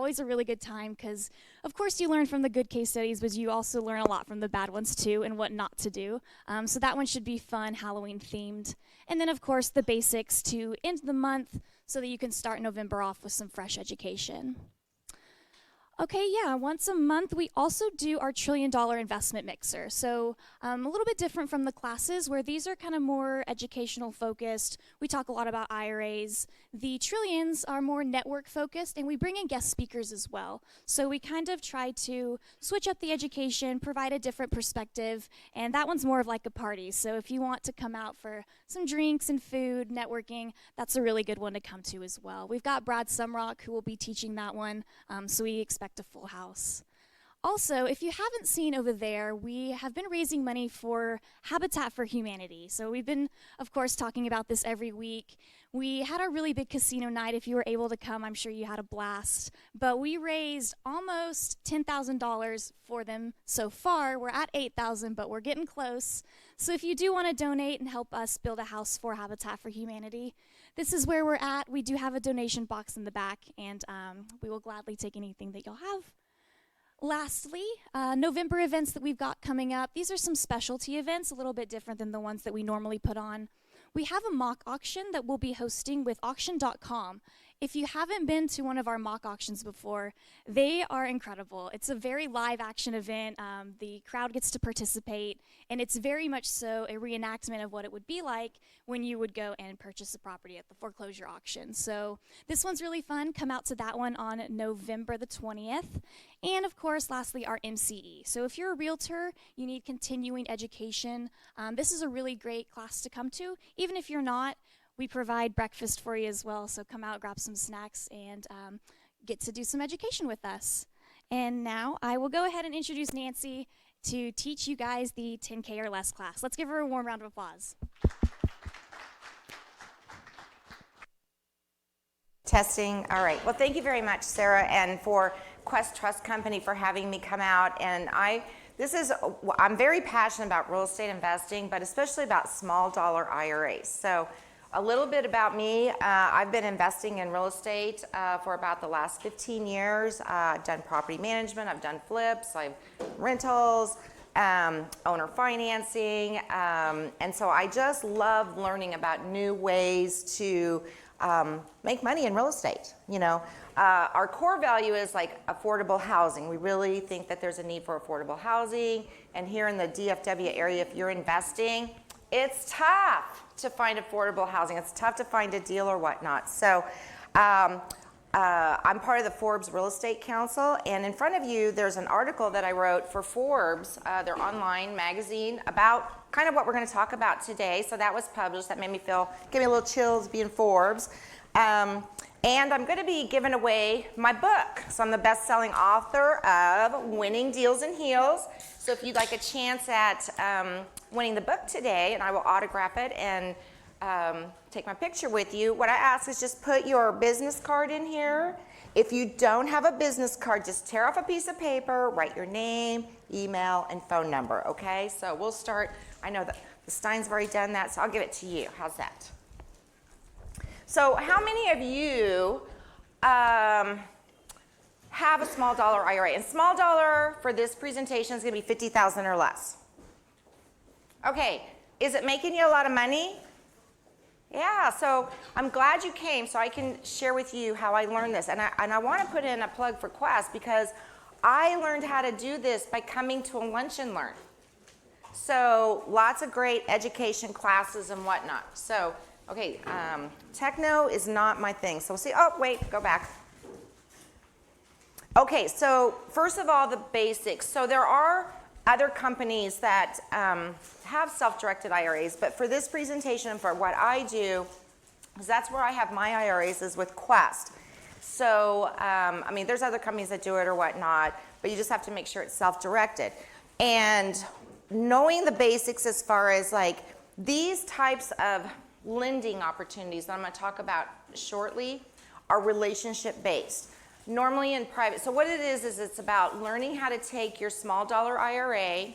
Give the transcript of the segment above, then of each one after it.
always a really good time because, of course, you learn from the good case studies, but you also learn a lot from the bad ones too and what not to do. So that one should be fun, Halloween themed. And then, of course, the basics to end the month so that you can start November off with some fresh education. Okay, yeah, once a month we also do our $1 trillion investment mixer. So a little bit different from the classes where these are kind of more educational focused. We talk a lot about IRAs. The trillions are more network focused, and we bring in guest speakers as well. So we kind of try to switch up the education, provide a different perspective, and that one's more of like a party. So if you want to come out for some drinks and food, networking, that's a really good one to come to as well. We've got Brad Sumrock who will be teaching that one, so we expect a full house. Also, if you haven't seen over there, we have been raising money for Habitat for Humanity. So we've been, of course, talking about this every week. We had a really big casino night. If you were able to come, I'm sure you had a blast. But we raised almost $10,000 for them so far. We're at $8,000, but we're getting close. So if you do want to donate and help us build a house for Habitat for Humanity, this is where we're at. We do have a donation box in the back, and we will gladly take anything that you'll have. Lastly, November events that we've got coming up. These are some specialty events, a little bit different than the ones that we normally put on. We have a mock auction that we'll be hosting with auction.com. If you haven't been to one of our mock auctions before, they are incredible. It's a very live action event. The crowd gets to participate, and it's very much so a reenactment of what it would be like when you would go and purchase a property at the foreclosure auction. So this one's really fun. Come out to that one on November the 20th. And of course, lastly, our MCE. So if you're a realtor, you need continuing education. This is a really great class to come to. Even if you're not, we provide breakfast for you as well, so come out, grab some snacks, and get to do some education with us. And now I will go ahead and introduce Nancy to teach you guys the 10K or less class. Let's give her a warm round of applause. Testing. All right. Well, thank you very much, Sarah, and for Quest Trust Company for having me come out. And I'm very passionate about real estate investing, but especially about small dollar IRAs. So a little bit about me. I've been investing in real estate for about the last 15 years. I've done property management, I've done flips, I've rentals, owner financing, and so I just love learning about new ways to make money in real estate. You know, our core value is like affordable housing. We really think that there's a need for affordable housing, and here in the DFW area, if you're investing, it's tough to find affordable housing. It's tough to find a deal or whatnot. So I'm part of the Forbes Real Estate Council, and in front of you there's an article that I wrote for Forbes, their online magazine, about kind of what we're going to talk about today. So that was published. That made me give me a little chills being Forbes. And I'm going to be giving away my book. So I'm the best-selling author of Winning Deals and Heels. So if you'd like a chance at winning the book today, and I will autograph it and take my picture with you, what I ask is just put your business card in here. If you don't have a business card, just tear off a piece of paper, write your name, email, and phone number, okay? So we'll start. I know that the Steins have already done that, so I'll give it to you. How's that? So how many of you have a small dollar IRA? And small dollar for this presentation is going to be $50,000 or less. Okay, is it making you a lot of money? Yeah, so I'm glad you came so I can share with you how I learned this. And I want to put in a plug for Quest because I learned how to do this by coming to a Lunch and Learn. So lots of great education classes and whatnot. So, okay, techno is not my thing. So we'll see. Oh, wait, go back. Okay, so first of all, the basics. So there are other companies that have self-directed IRAs, but for this presentation and for what I do, because that's where I have my IRAs is with Quest. So, I mean, there's other companies that do it or whatnot, but you just have to make sure it's self-directed. And knowing the basics as far as like these types of lending opportunities that I'm going to talk about shortly are relationship-based. Normally in private, so what it is it's about learning how to take your small dollar IRA,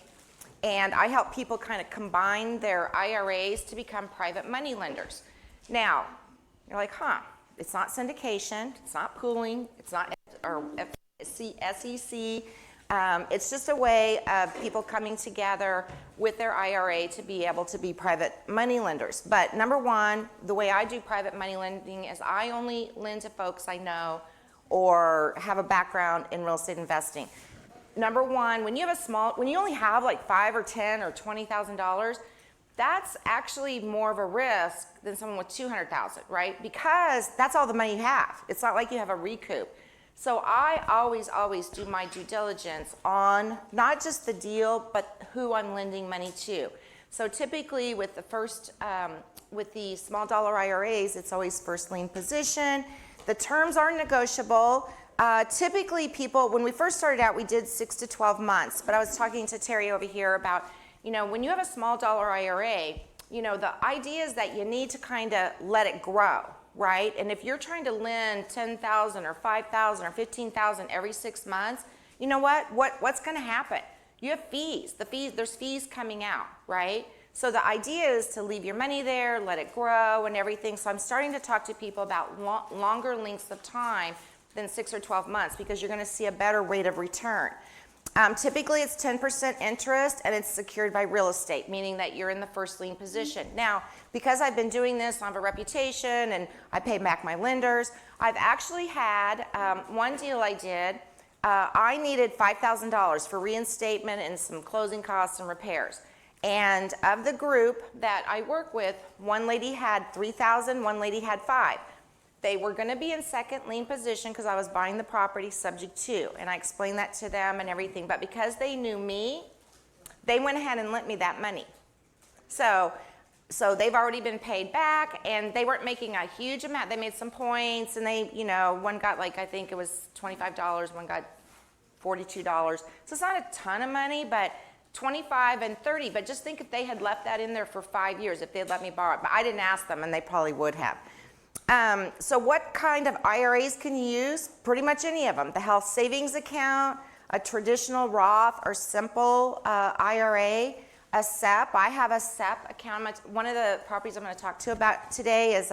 and I help people kind of combine their IRAs to become private money lenders. Now, you're like, it's not syndication, it's not pooling, it's not or SEC. It's just a way of people coming together with their IRA to be able to be private money lenders. But number one, the way I do private money lending is I only lend to folks I know or have a background in real estate investing. Number one, when you only have like $5 or $10 or $20,000, that's actually more of a risk than someone with $200,000, right? Because that's all the money you have. It's not like you have a recoup. So I always do my due diligence on not just the deal, but who I'm lending money to. So typically with the small dollar IRAs, it's always first lien position. The terms are negotiable. Typically people, when we first started out, we did 6 to 12 months, but I was talking to Terry over here about, when you have a small dollar IRA, the idea is that you need to kind of let it grow, right? And if you're trying to lend $10,000 or $5,000 or $15,000 every 6 months, you know what's going to happen? You have fees. There's fees coming out, right? So the idea is to leave your money there, let it grow and everything. So I'm starting to talk to people about longer lengths of time than 6 or 12 months because you're going to see a better rate of return. Typically it's 10% interest and it's secured by real estate, meaning that you're in the first lien position. Now, because I've been doing this, I have a reputation and I pay back my lenders, I've actually had one deal I did, I needed $5,000 for reinstatement and some closing costs and repairs. And of the group that I work with, one lady had $3,000, one lady had $5,000. They were going to be in second lien position because I was buying the property subject to, and I explained that to them and everything. But because they knew me, they went ahead and lent me that money. So they've already been paid back, and they weren't making a huge amount. They made some points, and they, one got I think it was $25, one got $42. So it's not a ton of money, but $25 and $30. But just think if they had left that in there for 5 years, if they'd let me borrow it. But I didn't ask them, and they probably would have. So what kind of IRAs can you use? Pretty much any of them. The health savings account, a traditional Roth or simple IRA, a SEP. I have a SEP account. One of the properties I'm going to talk to about today is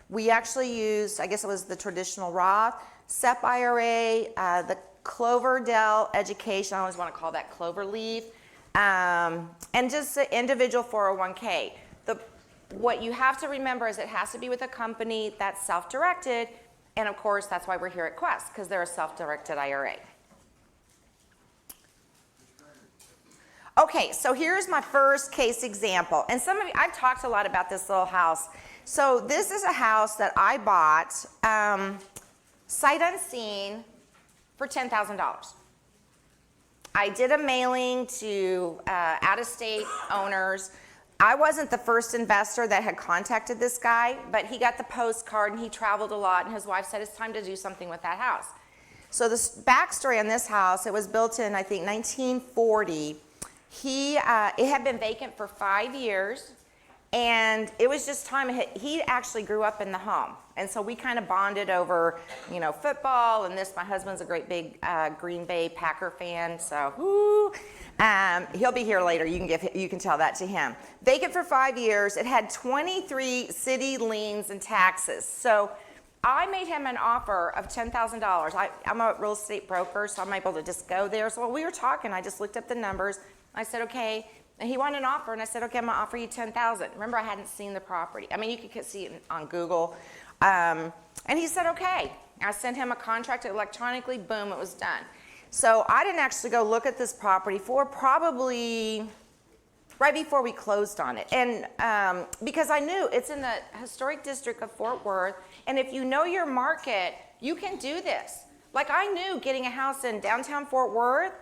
we actually used, I guess it was the traditional Roth, SEP IRA, the Cloverdale Education, I always want to call that Clover Leaf, and just the individual 401k. What you have to remember is it has to be with a company that's self-directed, and of course that's why we're here at Quest, because they're a self-directed IRA. Okay, so here's my first case example, and some of you, I've talked a lot about this little house. So this is a house that I bought sight unseen for $10,000. I did a mailing to out-of-state owners. I wasn't the first investor that had contacted this guy, but he got the postcard and he traveled a lot, and his wife said it's time to do something with that house. So the backstory on this house, it was built in, I think, 1940. It had been vacant for 5 years, and it was just time. He actually grew up in the home, and so we kind of bonded over, football and this. My husband's a great big Green Bay Packer fan, so whoo. He'll be here later. You can tell that to him. Vacant for 5 years. It had 23 city liens and taxes. So I made him an offer of $10,000. I'm a real estate broker, so I'm able to just go there. So while we were talking, I just looked up the numbers. I said, okay. And he wanted an offer, and I said, okay, I'm going to offer you $10,000. Remember, I hadn't seen the property. I mean, you could see it on Google. And he said, okay. I sent him a contract electronically. Boom, it was done. So I didn't actually go look at this property for probably right before we closed on it. And because I knew it's in the historic district of Fort Worth, and if you know your market, you can do this. Like I knew getting a house in downtown Fort Worth,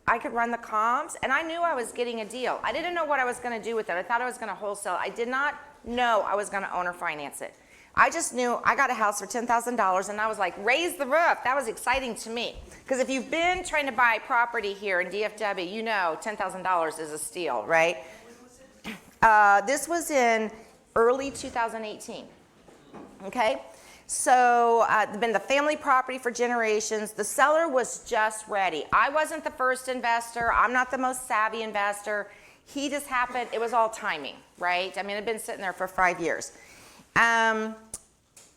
I could run the comps, and I knew I was getting a deal. I didn't know what I was going to do with it. I thought I was going to wholesale. I did not know I was going to owner finance it. I just knew I got a house for $10,000, and I was like, raise the roof. That was exciting to me. Because if you've been trying to buy property here in DFW, you know $10,000 is a steal, right? This was in early 2018, okay? So been the family property for generations. The seller was just ready. I wasn't the first investor. I'm not the most savvy investor. He just happened, it was all timing, right? I mean, it had been sitting there for 5 years.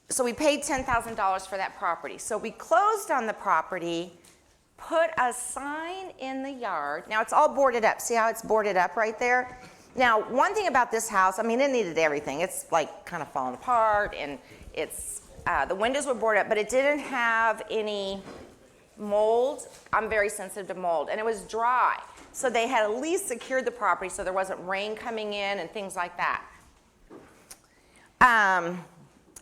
So we paid $10,000 for that property. So we closed on the property, put a sign in the yard. Now it's all boarded up. See how it's boarded up right there? Now, one thing about this house, I mean, it needed everything. It's like kind of falling apart, and it's the windows were boarded up, but it didn't have any mold. I'm very sensitive to mold, and it was dry. So they had at least secured the property so there wasn't rain coming in and things like that.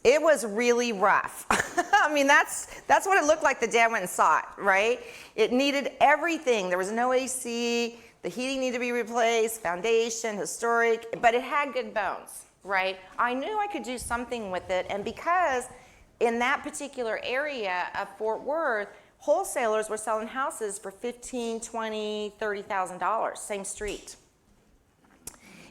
It was really rough. I mean, that's what it looked like the dad went and saw it, right? It needed everything. There was no AC. The heating needed to be replaced, foundation, historic, but it had good bones, right? I knew I could do something with it, and because in that particular area of Fort Worth, wholesalers were selling houses for $15,000, $20,000, $30,000, same street.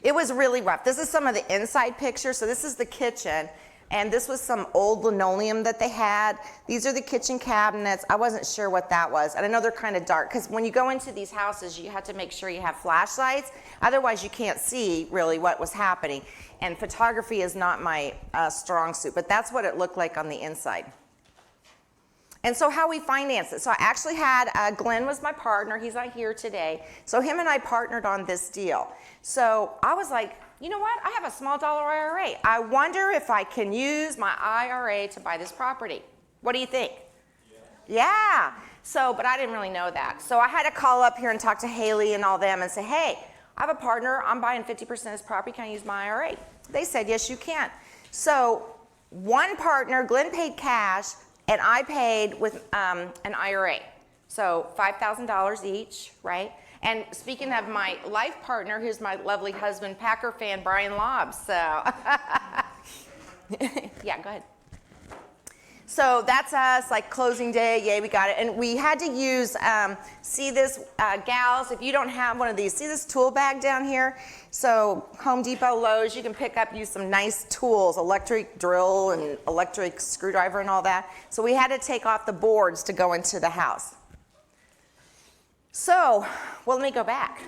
It was really rough. This is some of the inside pictures. So this is the kitchen, and this was some old linoleum that they had. These are the kitchen cabinets. I wasn't sure what that was, and I know they're kind of dark because when you go into these houses, you have to make sure you have flashlights. Otherwise, you can't see really what was happening. And photography is not my strong suit, but that's what it looked like on the inside. And so how we financed it. So I actually had, Glenn was my partner. He's not here today. So him and I partnered on this deal. So I was like, you know what? I have a small dollar IRA. I wonder if I can use my IRA to buy this property. What do you think? Yeah. So, but I didn't really know that. So I had to call up here and talk to Haley and all them and say, hey, I have a partner. I'm buying 50% of this property. Can I use my IRA? They said, yes, you can. So one partner, Glenn paid cash, and I paid with an IRA. So $5,000 each, right? And speaking of my life partner, here's my lovely husband, Packer fan, Brian Laabs. So, yeah, go ahead. So that's us, like closing day, yay, we got it. And we had to use, see this, gals, if you don't have one of these, see this tool bag down here? So Home Depot, Lowe's, you can pick up, use some nice tools, electric drill and electric screwdriver and all that. So we had to take off the boards to go into the house. So, well, let me go back.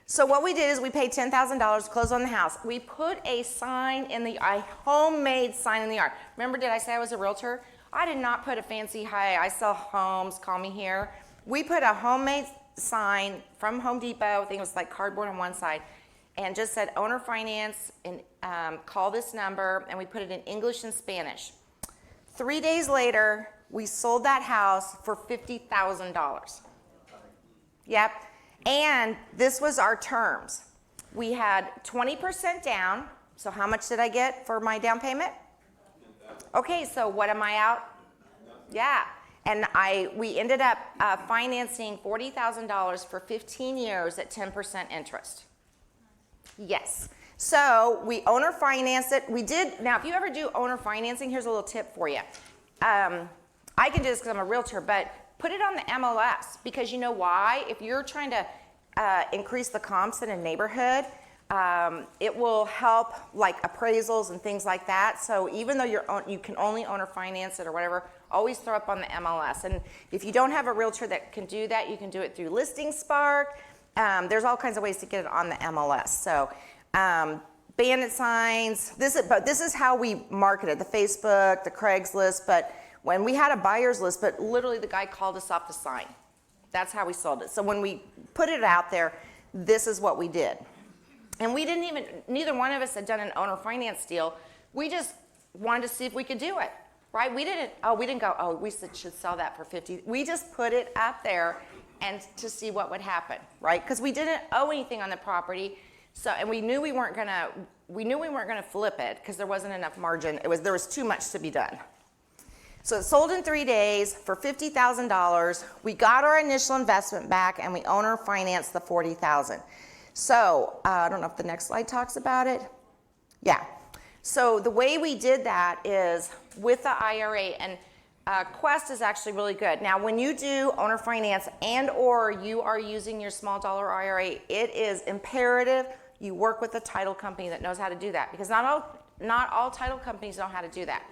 So what we did is we paid $10,000 to close on the house. We put a sign in a homemade sign in the yard. Remember, did I say I was a realtor? I did not put a fancy, hi, I sell homes, call me here. We put a homemade sign from Home Depot, I think it was like cardboard on one side, and just said owner finance, and call this number, and we put it in English and Spanish. 3 days later, we sold that house for $50,000. Yep. And this was our terms. We had 20% down. So how much did I get for my down payment? Okay, so what am I out? Yeah. And we ended up financing $40,000 for 15 years at 10% interest. Yes. So we owner financed it. We did. Now, if you ever do owner financing, here's a little tip for you. I can do this because I'm a realtor, but put it on the MLS, because you know why? If you're trying to increase the comps in a neighborhood, it will help like appraisals and things like that. So even though you can only owner finance it or whatever, always throw up on the MLS. And if you don't have a realtor that can do that, you can do it through Listing Spark. There's all kinds of ways to get it on the MLS. So bandit signs, this is how we marketed, the Facebook, the Craigslist, but when we had a buyer's list, but literally the guy called us off the sign. That's how we sold it. So when we put it out there, this is what we did. And we didn't even, neither one of us had done an owner finance deal. We just wanted to see if we could do it, right? We didn't go, we should sell that for 50. We just put it out there and to see what would happen, right? Because we didn't owe anything on the property. So, and we knew we weren't gonna flip it because there wasn't enough margin. There was too much to be done. So it sold in 3 days for $50,000. We got our initial investment back, and we owner financed the $40,000. So I don't know if the next slide talks about it. Yeah. So the way we did that is with the IRA, and Quest is actually really good. Now, when you do owner finance and or you are using your small dollar IRA, it is imperative you work with a title company that knows how to do that, because not all title companies know how to do that.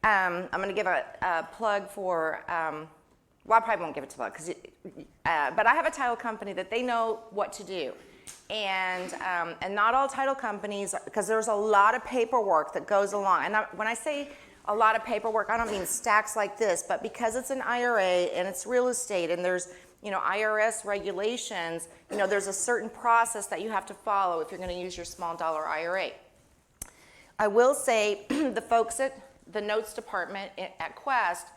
I'm going to give a plug for, well, I probably won't give it to plug, but I have a title company that they know what to do. And not all title companies, because there's a lot of paperwork that goes along. And when I say a lot of paperwork. I don't mean stacks like this, but because it's an IRA and it's real estate and there's, IRS regulations, there's a certain process that you have to follow if you're going to use your small dollar IRA. I will say the folks at the notes department at Quest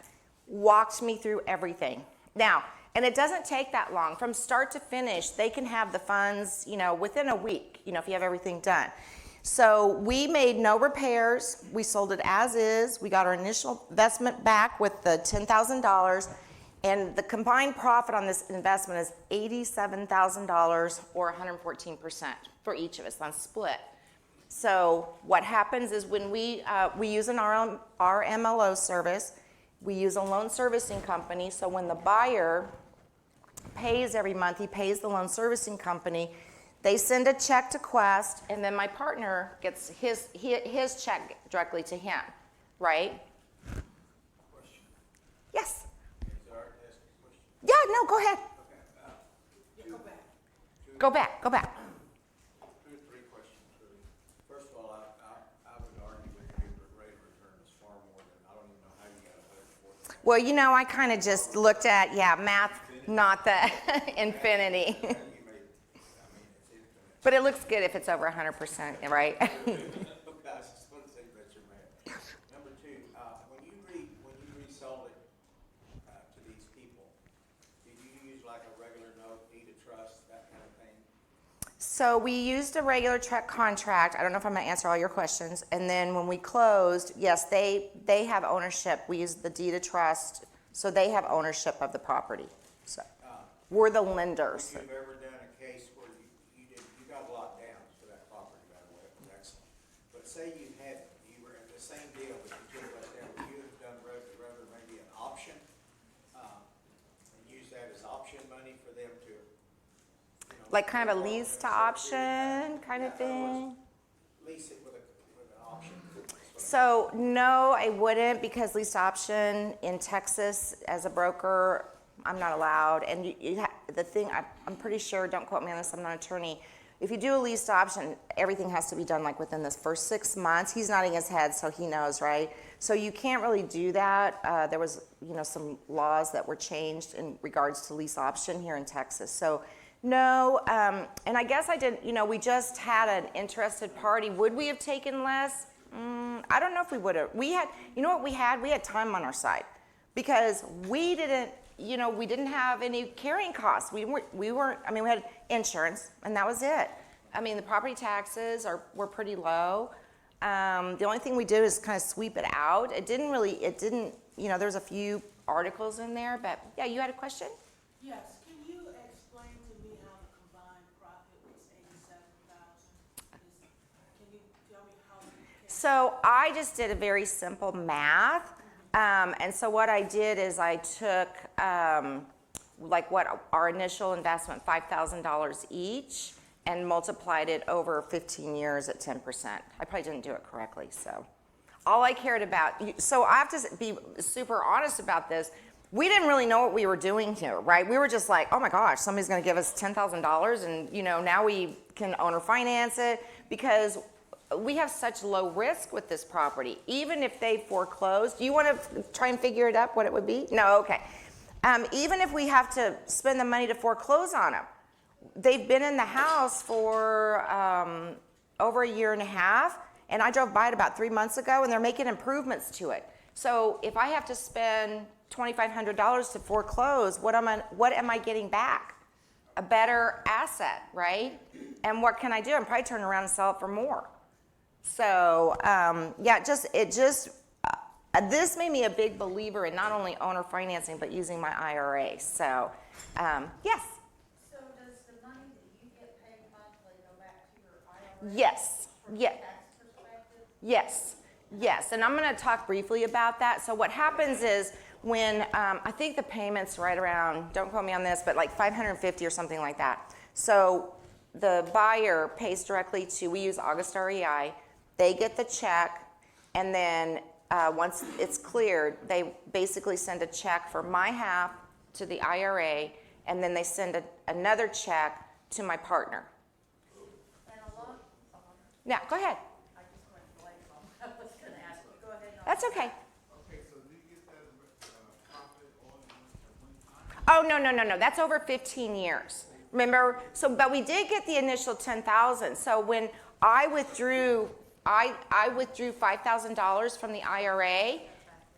walked me through everything. Now, and it doesn't take that long. From start to finish, they can have the funds, within a week, if you have everything done. So we made no repairs. We sold it as is. We got our initial investment back with the $10,000. And the combined profit on this investment is $87,000 or 114% for each of us on split. So what happens is when we use our MLO service, we use a loan servicing company. So when the buyer pays every month, he pays the loan servicing company. They send a check to Quest, and then my partner gets his check directly to him, right? Question. Yes. Is it all right to ask a question? Yeah, no, go ahead. Okay. Go back. 2 or 3 questions, really. First of all, I would argue with you that rate of return is far more than, I don't even know how you got a budget for it. Well, I kind of just looked at, math, not the infinity. You made, it's infinite. But it looks good if it's over 100%, right? Okay, I just want to say that's your math. Number 2, when you resold it to these people, did you use like a regular note, deed of trust, that kind of thing? So we used a regular check contract. I don't know if I'm going to answer all your questions. And then when we closed, yes, they have ownership. We used the deed of trust, so they have ownership of the property. So we're the lenders. If you've ever done a case where you got a lot down for that property, by the way, it was excellent. But say you were in the same deal, but you took less down, would you have done rather maybe an option, and use that as option money for them to, Like kind of a lease to option kind of thing? lease it with an option? So no, I wouldn't, because lease to option in Texas as a broker, I'm not allowed. And the thing, I'm pretty sure, don't quote me on this, I'm not an attorney. If you do a lease to option, everything has to be done like within this first 6 months. He's nodding his head, so he knows, right? So you can't really do that. There was, some laws that were changed in regards to lease option here in Texas. So no, and I guess I didn't, we just had an interested party. Would we have taken less? I don't know if we would have. We had, what we had? We had time on our side because we didn't have any carrying costs. We weren't, we had insurance and that was it. The property taxes were pretty low. The only thing we did is kind of sweep it out. There's a few articles in there, but yeah, you had a question? Yes, can you explain to me how the combined profit was $87,000? Can you tell me how you came? So I just did a very simple math. And so what I did is I took what our initial investment, $5,000 each, and multiplied it over 15 years at 10%. I probably didn't do it correctly, so. All I cared about, so I have to be super honest about this. We didn't really know what we were doing here, right? We were just like, oh my gosh, somebody's gonna give us $10,000 and now we can owner finance it because we have such low risk with this property. Even if they foreclosed, do you wanna try and figure it up what it would be? No, okay. Even if we have to spend the money to foreclose on them, they've been in the house for over a year and a half, and I drove by it about 3 months ago, and they're making improvements to it. So if I have to spend $2,500 to foreclose, what am I getting back? A better asset, right? And what can I do? I'm probably turning around and sell it for more. So this made me a big believer in not only owner financing, but using my IRA. So, yes. So does the money that you get paid monthly go back to your IRA? Yes. From a Yeah. tax perspective? Yes, and I'm going to talk briefly about that. So what happens is when, I think the payment's right around, don't quote me on this, but like $550 or something like that. So the buyer pays directly we use August REI, they get the check, and then once it's cleared, they basically send a check for my half to the IRA, and then they send another check to my partner. And a lot, Yeah, go ahead. I just went blank on what I was gonna ask you. Go ahead. That's okay. Oh, no. That's over 15 years. Remember? So, but we did get the initial 10,000. So when I withdrew, I withdrew $5,000 from the IRA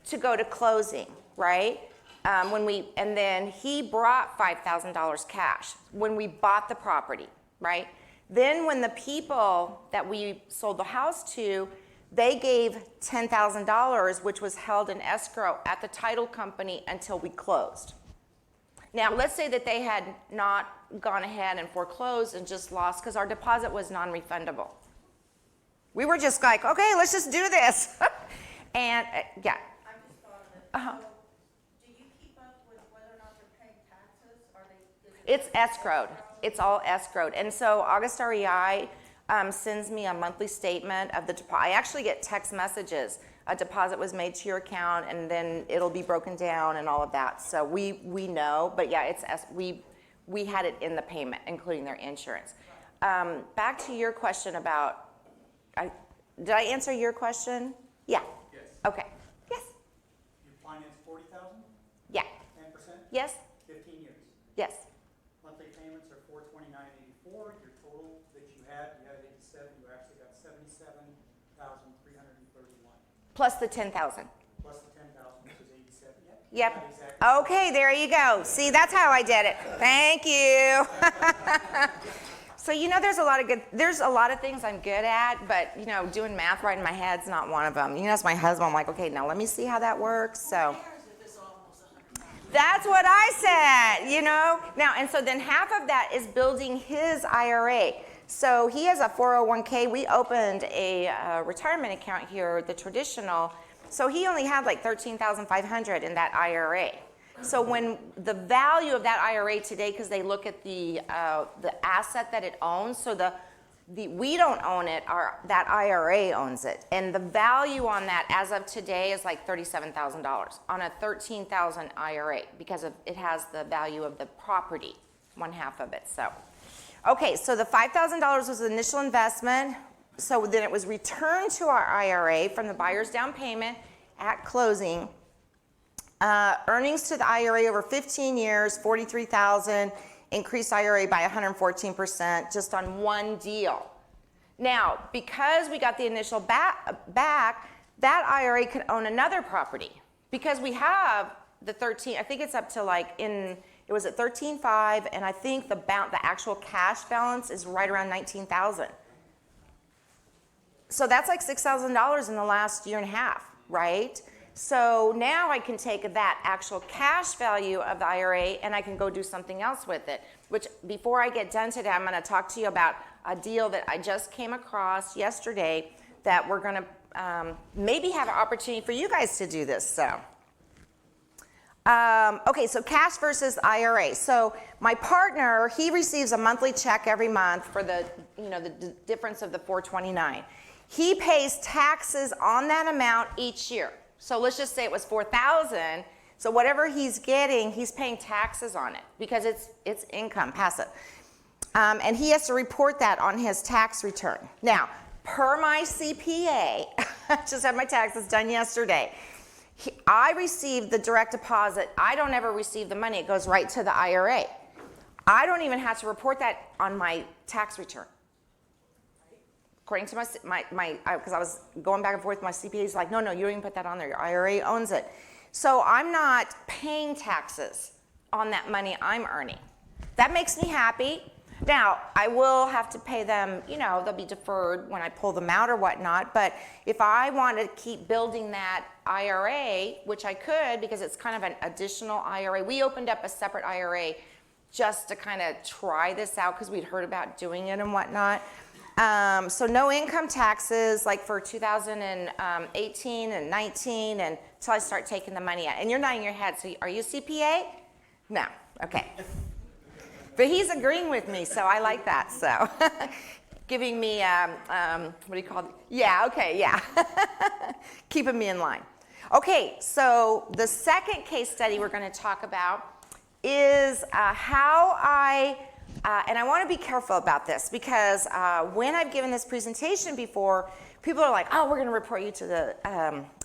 to go to closing, right? And then he brought $5,000 cash when we bought the property, right? Then when the people that we sold the house to, they gave $10,000, which was held in escrow at the title company until we closed. Now, let's say that they had not gone ahead and foreclosed and just lost because our deposit was non-refundable. We were just like, okay, let's just do this. And yeah. I just thought of it. Uh-huh. So, do you keep up with whether or not they're paying taxes? Are they? It's escrowed. It's all escrowed. And so August REI sends me a monthly statement of the deposit. I actually get text messages. A deposit was made to your account, and then it'll be broken down and all of that. So we know, but yeah, we had it in the payment, including their insurance. Back to your question about, did I answer your question? Yeah. Yes. Okay. Yes. You finance 40,000, Yeah. 10%, Yes. 15 years. Yes. Monthly payments are $429.84. Your total that you had 87. You actually got 77,331 Plus the 10,000. plus the 10,000, which is 87. Yep. Not exactly. Okay, there you go. See, that's how I did it. Thank you. So there's a lot of things I'm good at, but doing math right in my head's not one of them. That's my husband. I'm like, okay, now let me see how that works. So that's what I said, Now, and so then half of that is building his IRA. So he has a 401k. We opened a retirement account here, the traditional. So he only had like $13,500 in that IRA. So when the value of that IRA today, because they look at the asset that it owns, so we don't own it, that IRA owns it, and the value on that as of today is like $37,000 on a $13,000 IRA because it has the value of the property, one half of it. So, okay, so the $5,000 was the initial investment. So then it was returned to our IRA from the buyer's down payment at closing. Earnings to the IRA over 15 years, $43,000, increased IRA by 114% just on one deal. Now, because we got the initial back, that IRA could own another property because we have the 13, I think it's up to it was at 13.5, and I think the actual cash balance is right around 19,000. So that's like $6,000 in the last year and a half, right? So now I can take that actual cash value of the IRA and I can go do something else with it, which before I get done today, I'm going to talk to you about a deal that I just came across yesterday that we're going to maybe have an opportunity for you guys to do this. So, okay, so cash versus IRA. So my partner, he receives a monthly check every month for the difference of the $429. He pays taxes on that amount each year. So let's just say it was $4,000. So whatever he's getting, he's paying taxes on it because it's income, passive. And he has to report that on his tax return. Now, per my CPA, I just had my taxes done yesterday. I received the direct deposit. I don't ever receive the money. It goes right to the IRA. I don't even have to report that on my tax return. According to because I was going back and forth with my CPA, he's like, no, you don't even put that on there. Your IRA owns it. So I'm not paying taxes on that money I'm earning. That makes me happy. Now, I will have to pay them, they'll be deferred when I pull them out or whatnot. But if I want to keep building that IRA, which I could because it's kind of an additional IRA. We opened up a separate IRA just to kind of try this out because we'd heard about doing it and whatnot. So no income taxes like for 2018 and 19 until I start taking the money out. And you're nodding your head, so are you a CPA? No, okay. But he's agreeing with me, so I like that, so. Giving me, what do you call it? Yeah, okay, yeah. Keeping me in line. Okay, so the second case study we're going to talk about is how and I want to be careful about this because when I've given this presentation before, people are like, oh, we're going to report you to the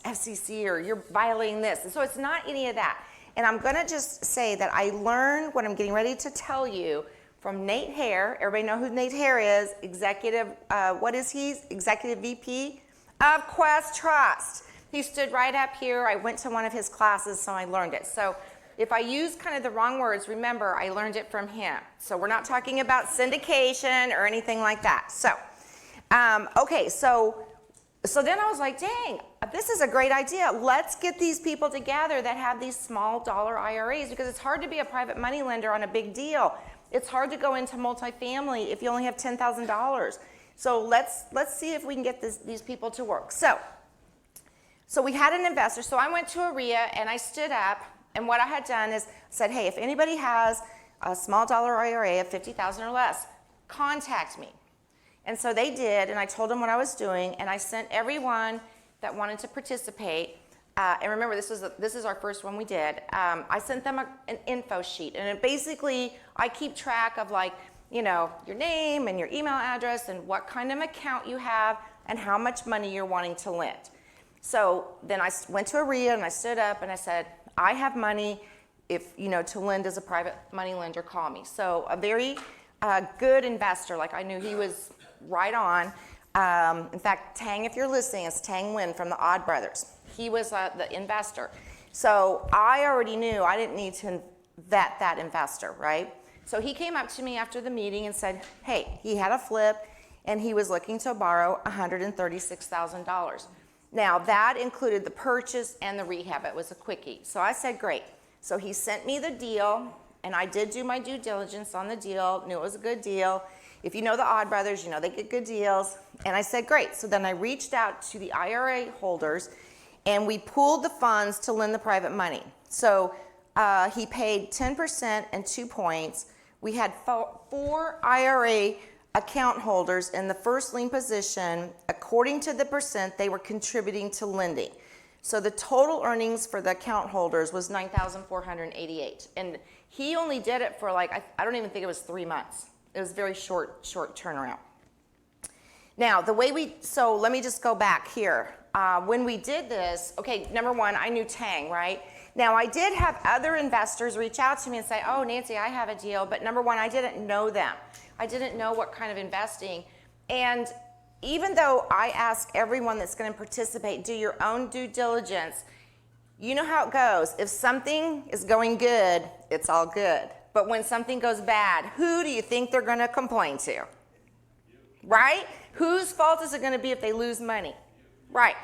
FCC or you're violating this. And so it's not any of that. And I'm gonna just say that I learned what I'm getting ready to tell you from Nate Hare. Everybody know who Nate Hare is? Executive, what is he? Executive VP of Quest Trust. He stood right up here. I went to one of his classes, so I learned it. So if I use kind of the wrong words, remember, I learned it from him. So we're not talking about syndication or anything like that. So, okay, so then I was like, dang, this is a great idea. Let's get these people together that have these small dollar IRAs, because it's hard to be a private money lender on a big deal. It's hard to go into multifamily if you only have $10,000. So let's see if we can get these people to work. So we had an investor. So I went to IRA and I stood up, and what I had done is said, hey, if anybody has a small dollar IRA of $50,000 or less, contact me. And so they did, and I told them what I was doing, and I sent everyone that wanted to participate. And remember, this is our first one we did. I sent them an info sheet, and it basically, I keep track of, like, you know, your name and your email address and what kind of account you have and how much money you're wanting to lend. So then I went to IRA and I stood up and I said, I have money, if you know, to lend as a private money lender, call me. So a very good investor, like I knew he was right on. In fact, Tang, if you're listening, it's Tang Nguyen from the Odd Brothers. He was the investor. So I already knew I didn't need to vet that investor, right? So he came up to me after the meeting and said, hey, he had a flip and he was looking to borrow $136,000. Now that included the purchase and the rehab. It was a quickie. So I said, great. So he sent me the deal, and I did do my due diligence on the deal, knew it was a good deal. If you know the Odd Brothers, you know they get good deals. And I said, great. So then I reached out to the IRA holders, and we pooled the funds to lend the private money. So he paid 10% and 2 points. We had four IRA account holders in the first lien position. According to the percent, they were contributing to lending. So the total earnings for the account holders was $9,488. And he only did it for, like, I don't even think it was 3 months. It was very short turnaround. Now, so let me just go back here. When we did this, okay, number one, I knew Tang, right? Now, I did have other investors reach out to me and say, oh, Nancy, I have a deal. But number one, I didn't know them. I didn't know what kind of investing. And even though I ask everyone that's going to participate, do your own due diligence, you know how it goes. If something is going good, it's all good. But when something goes bad, who do you think they're going to complain to? Right? Whose fault is it going to be if they lose money? Right.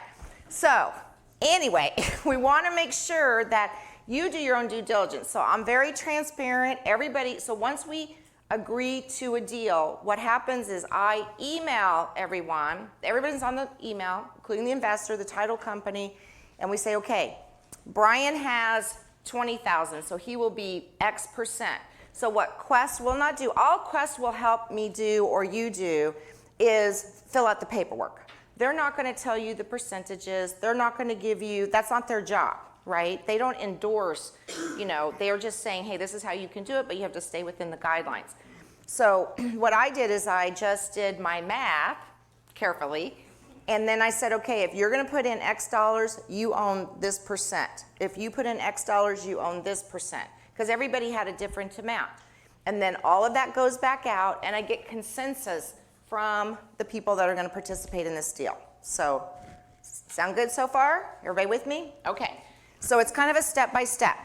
So anyway, we want to make sure that you do your own due diligence. So I'm very transparent. Everybody, so once we agree to a deal, what happens is I email everyone. Everybody's on the email, including the investor, the title company, and we say, okay, Brian has $20,000, so he will be X percent. So what Quest will not do, all Quest will help me do or you do is fill out the paperwork. They're not going to tell you the percentages. They're not going to give you, that's not their job, right? They don't endorse, you know, they're just saying, hey, this is how you can do it, but you have to stay within the guidelines. So what I did is I just did my math carefully, and then I said, okay, if you're going to put in X dollars, you own this percent. If you put in X dollars, you own this percent, because everybody had a different amount. And then all of that goes back out, and I get consensus from the people that are going to participate in this deal. So sound good so far? Everybody with me? Okay. So it's kind of a step-by-step.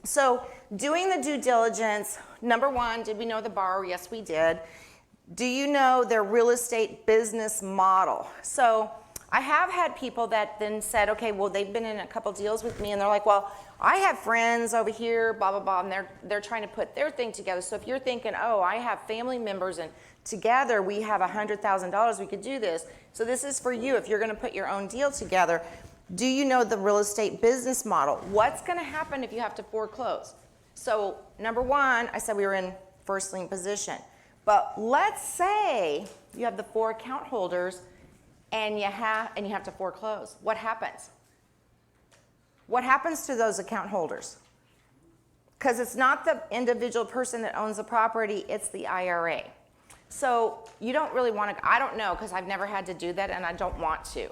So doing the due diligence, number one, did we know the borrower? Yes, we did. Do you know their real estate business model? So I have had people that then said, okay, well, they've been in a couple deals with me, and they're like, well, I have friends over here, blah, blah, blah, and they're trying to put their thing together. So if you're thinking, oh, I have family members, and together we have $100,000, we could do this. So this is for you if you're going to put your own deal together. Do you know the real estate business model? What's going to happen if you have to foreclose? So number one, I said we were in first lien position. But let's say you have the 4 account holders and you have to foreclose. What happens? What happens to those account holders? Because it's not the individual person that owns the property, it's the IRA. So you don't really want to, I don't know, because I've never had to do that and I don't want to.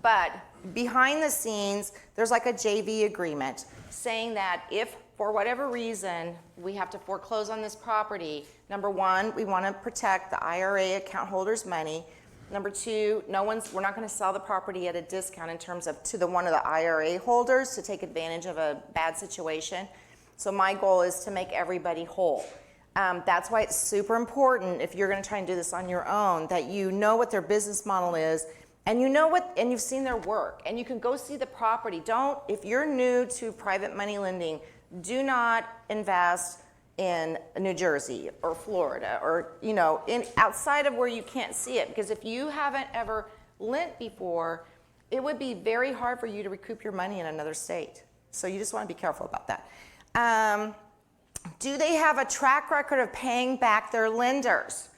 But behind the scenes, there's like a JV agreement saying that if for whatever reason we have to foreclose on this property, number one, we want to protect the IRA account holders' money. Number two, we're not going to sell the property at a discount in terms of to one of the IRA holders to take advantage of a bad situation. So my goal is to make everybody whole. That's why it's super important if you're going to try and do this on your own that you know what their business model is, and you know what, and you've seen their work, and you can go see the property. If you're new to private money lending, do not invest in New Jersey or Florida or outside of where you can't see it, because if you haven't ever lent before, it would be very hard for you to recoup your money in another state. So you just want to be careful about that. Do they have a track record of paying back their lenders?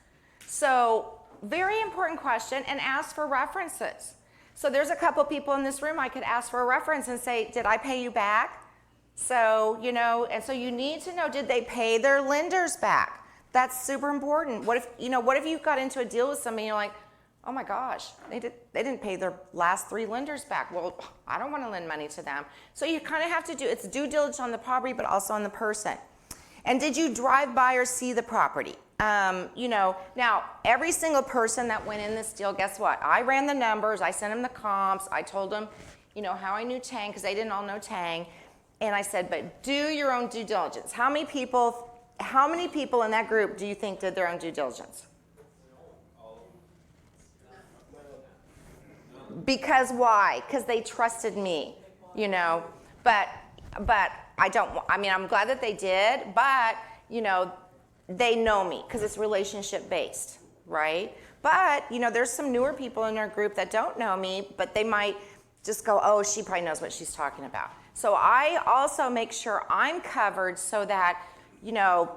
So very important question, and ask for references. So there's a couple people in this room I could ask for a reference and say, did I pay you back? So, and so you need to know, did they pay their lenders back? That's super important. What if you got into a deal with somebody and you're like, oh my gosh, they didn't pay their last 3 lenders back. Well, I don't want to lend money to them. So you kind of have to it's due diligence on the property, but also on the person. And did you drive by or see the property? Now every single person that went in this deal, guess what? I ran the numbers, I sent them the comps, I told them, how I knew Tang, because they didn't all know Tang. And I said, but do your own due diligence. How many people in that group do you think did their own due diligence? Because why? Because they trusted me, But I'm glad that they did, but, they know me because it's relationship based, right? But, there's some newer people in our group that don't know me, but they might just go, oh, she probably knows what she's talking about. So I also make sure I'm covered so that,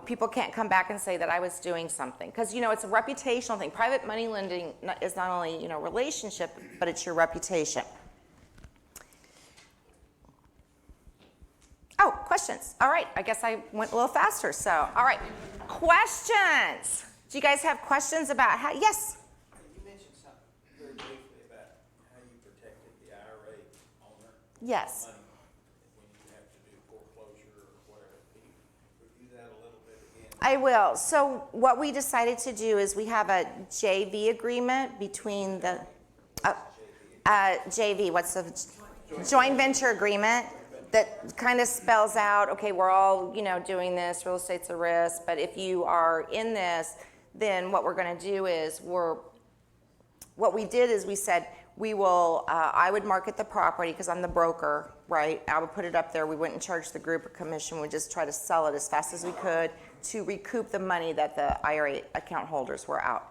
people can't come back and say that I was doing something. Because, it's a reputational thing. Private money lending is not only, relationship, but it's your reputation. Oh, questions. All right. I guess I went a little faster. So, all right. Questions. Do you guys have questions about how? Yes? You mentioned something very briefly about how you protected the IRA owner. Yes. Money when you have to do foreclosure or whatever. Can you review that a little bit again? I will. So what we decided to do is we have a JV agreement between the JV. What's the joint venture agreement? That kind of spells out, okay, we're all, doing this, real estate's a risk, but if you are in this, then what we're going to do is what we did is we said, we will, I would market the property because I'm the broker, right? I would put it up there. We wouldn't charge the group a commission. We'd just try to sell it as fast as we could to recoup the money that the IRA account holders were out.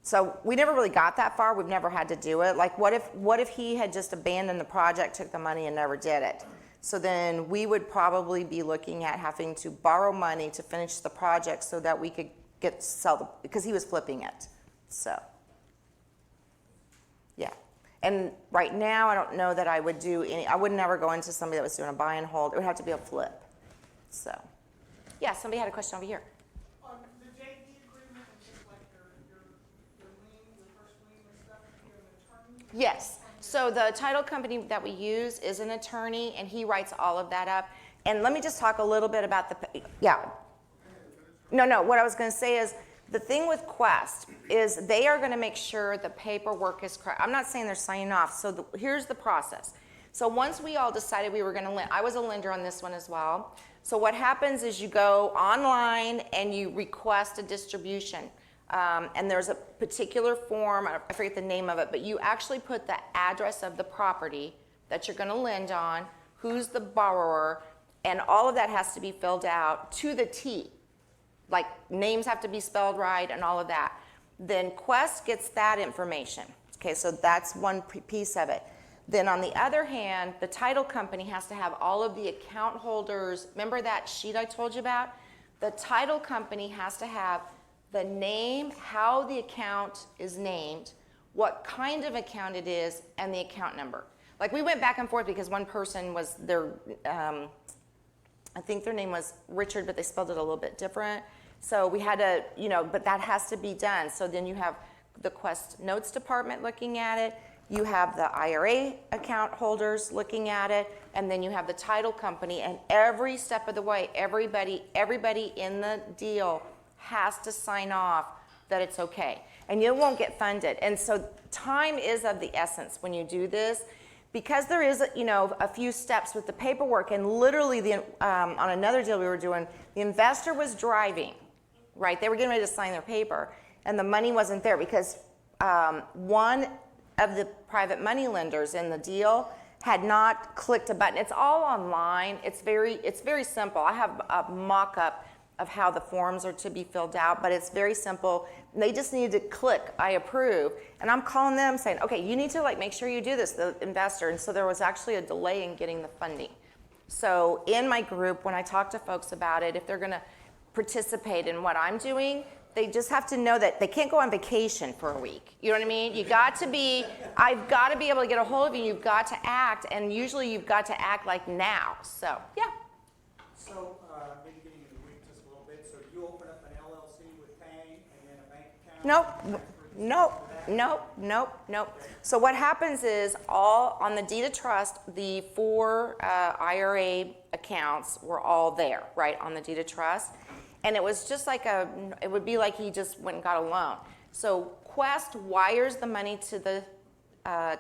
So we never really got that far. We've never had to do it. Like, what if he had just abandoned the project, took the money, and never did it? So then we would probably be looking at having to borrow money to finish the project so that we could because he was flipping it. So, yeah. And right now, I don't know that I would I would never go into somebody that was doing a buy and hold. It would have to be a flip. So, yeah, somebody had a question over here. On the JV agreement and just like your lien, the first lien and stuff, you're an attorney? Yes. So the title company that we use is an attorney, and he writes all of that up. And let me just talk a little bit about No, what I was going to say is the thing with Quest is they are going to make sure the paperwork is correct. I'm not saying they're signing off. So here's the process. So once we all decided we were going to lend, I was a lender on this one as well. So what happens is you go online and you request a distribution. And there's a particular form, I forget the name of it, but you actually put the address of the property that you're going to lend on, who's the borrower, and all of that has to be filled out to the T. Like names have to be spelled right and all of that. Then Quest gets that information. Okay, so that's one piece of it. Then on the other hand, the title company has to have all of the account holders. Remember that sheet I told you about? The title company has to have the name, how the account is named, what kind of account it is, and the account number. Like we went back and forth because one person was their, I think their name was Richard, but they spelled it a little bit different. So we had to, but that has to be done. So then you have the Quest Notes department looking at it, you have the IRA account holders looking at it, and then you have the title company, and every step of the way, everybody in the deal has to sign off that it's okay, and you won't get funded. And so time is of the essence when you do this, because there is, a few steps with the paperwork. And literally, on another deal we were doing, the investor was driving, right? They were getting ready to sign their paper, and the money wasn't there because one of the private money lenders in the deal had not clicked a button. It's all online. It's very simple. I have a mock-up of how the forms are to be filled out, but it's very simple. They just need to click, I approve. And I'm calling them saying, okay, you need to make sure you do this, the investor. And so there was actually a delay in getting the funding. So in my group, when I talk to folks about it, if they're gonna participate in what I'm doing, they just have to know that they can't go on vacation for a week. You know what I mean? I've got to be able to get a hold of you. You've got to act, and usually you've got to act like now. So, yeah. So, maybe getting into the weeds just a little bit, so you open up an LLC with paying and then a bank account? Nope. So what happens is on the deed of trust, the 4 IRA accounts were all there, right, on the deed of trust. And it was just it would be like he just went and got a loan. So Quest wires the money to the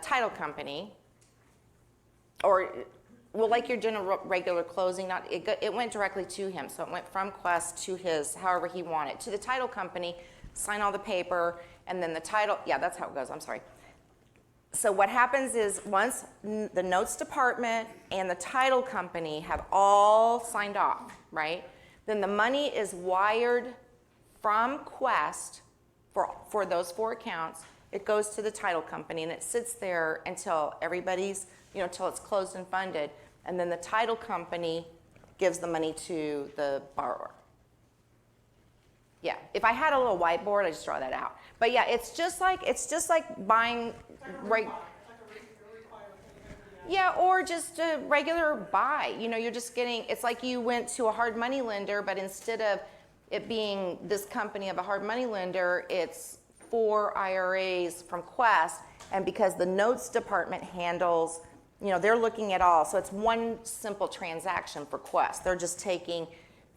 title company, like you're doing a regular closing. It went directly to him. So it went from Quest to his, however he wanted, to the title company, sign all the paper, and then the title, that's how it goes, I'm sorry. So what happens is once the notes department and the title company have all signed off, right? Then the money is wired from Quest for those 4 accounts. It goes to the title company, and it sits there until everybody's, till it's closed and funded. And then the title company gives the money to the borrower. Yeah, if I had a little whiteboard, I'd just draw that out. But yeah, it's just like buying, right? Yeah, or just a regular buy. You're just getting, it's like you went to a hard money lender, but instead of it being this company of a hard money lender, it's 4 IRAs from Quest. And because the notes department handles, they're looking at all. So it's one simple transaction for Quest. They're just taking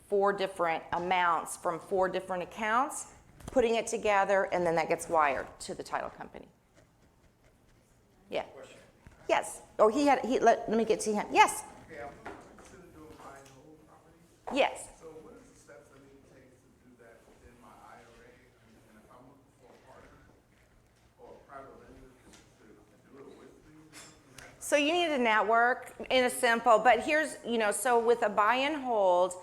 4 different amounts from 4 different accounts, putting it together, and then that gets wired to the title company. Yeah. Yes. Oh, let me get to him. Yes. Okay, I'm considering doing buy and hold property. Yes. So what is the steps I need to take to do that within my IRA? And if I'm looking for a partner or a private lender to do it with me or something? So you need a network in a simple, but here's, so with a buy and hold,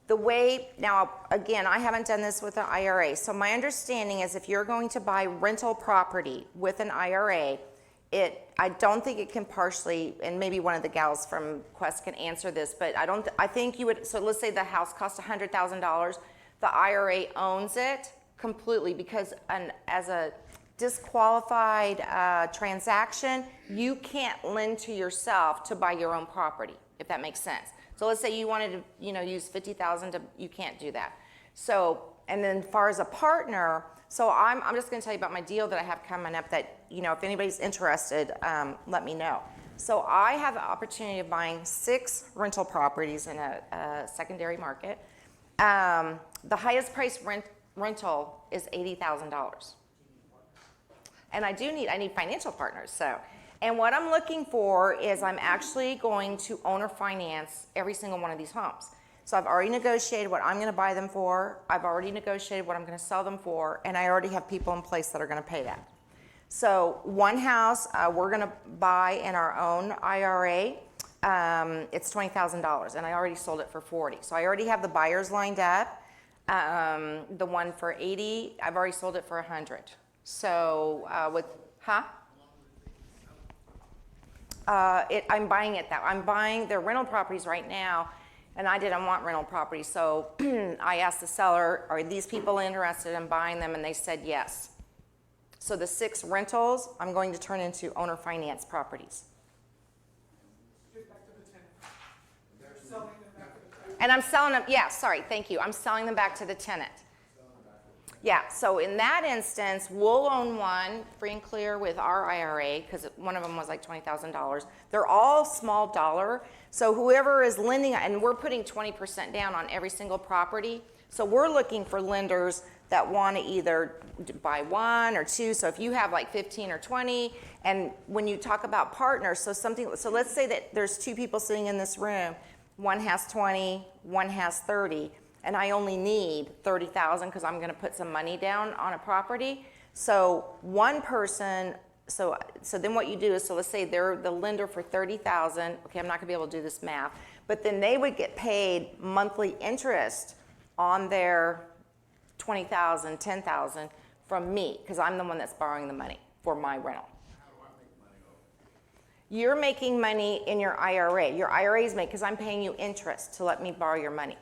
the way, now again, I haven't done this with an IRA. So my understanding is if you're going to buy rental property with an IRA, I don't think it can partially, and maybe one of the gals from Quest can answer this, but I think you would, so let's say the house costs $100,000, the IRA owns it completely because as a disqualified transaction, you can't lend to yourself to buy your own property, if that makes sense. So let's say you wanted to, use $50,000 you can't do that. So, and then as far as a partner, so I'm just going to tell you about my deal that I have coming up that, if anybody's interested, let me know. So I have the opportunity of buying 6 rental properties in a secondary market. The highest price rental is $80,000. And I need financial partners, so. And what I'm looking for is I'm actually going to owner finance every single one of these homes. So I've already negotiated what I'm going to buy them for. I've already negotiated what I'm going to sell them for, and I already have people in place that are going to pay that. So one house we're going to buy in our own IRA. It's $20,000, and I already sold it for $40,000. So I already have the buyers lined up. The one for $80,000, I've already sold it for $100,000. So I'm buying it I'm buying their rental properties right now, and I didn't want rental properties. So I asked the seller, are these people interested in buying them? And they said yes. So the 6 rentals, I'm going to turn into owner finance properties. And I'm selling them, thank you. I'm selling them back to the tenant. Yeah, so in that instance, we'll own one free and clear with our IRA because one of them was like $20,000. They're all small dollar. So whoever is lending, and we're putting 20% down on every single property. So we're looking for lenders that want to either buy one or two. So if you have like 15 or 20, and when you talk about partners, so let's say that there's two people sitting in this room. One has 20, one has 30. And I only need 30,000 because I'm going to put some money down on a property. So one person, so then what you do is, so let's say they're the lender for 30,000. Okay, I'm not going to be able to do this math, but then they would get paid monthly interest on their 20,000, 10,000 from me because I'm the one that's borrowing the money for my rental. How do I make money off it? You're making money in your IRA. Your IRA is made because I'm paying you interest to let me borrow your money.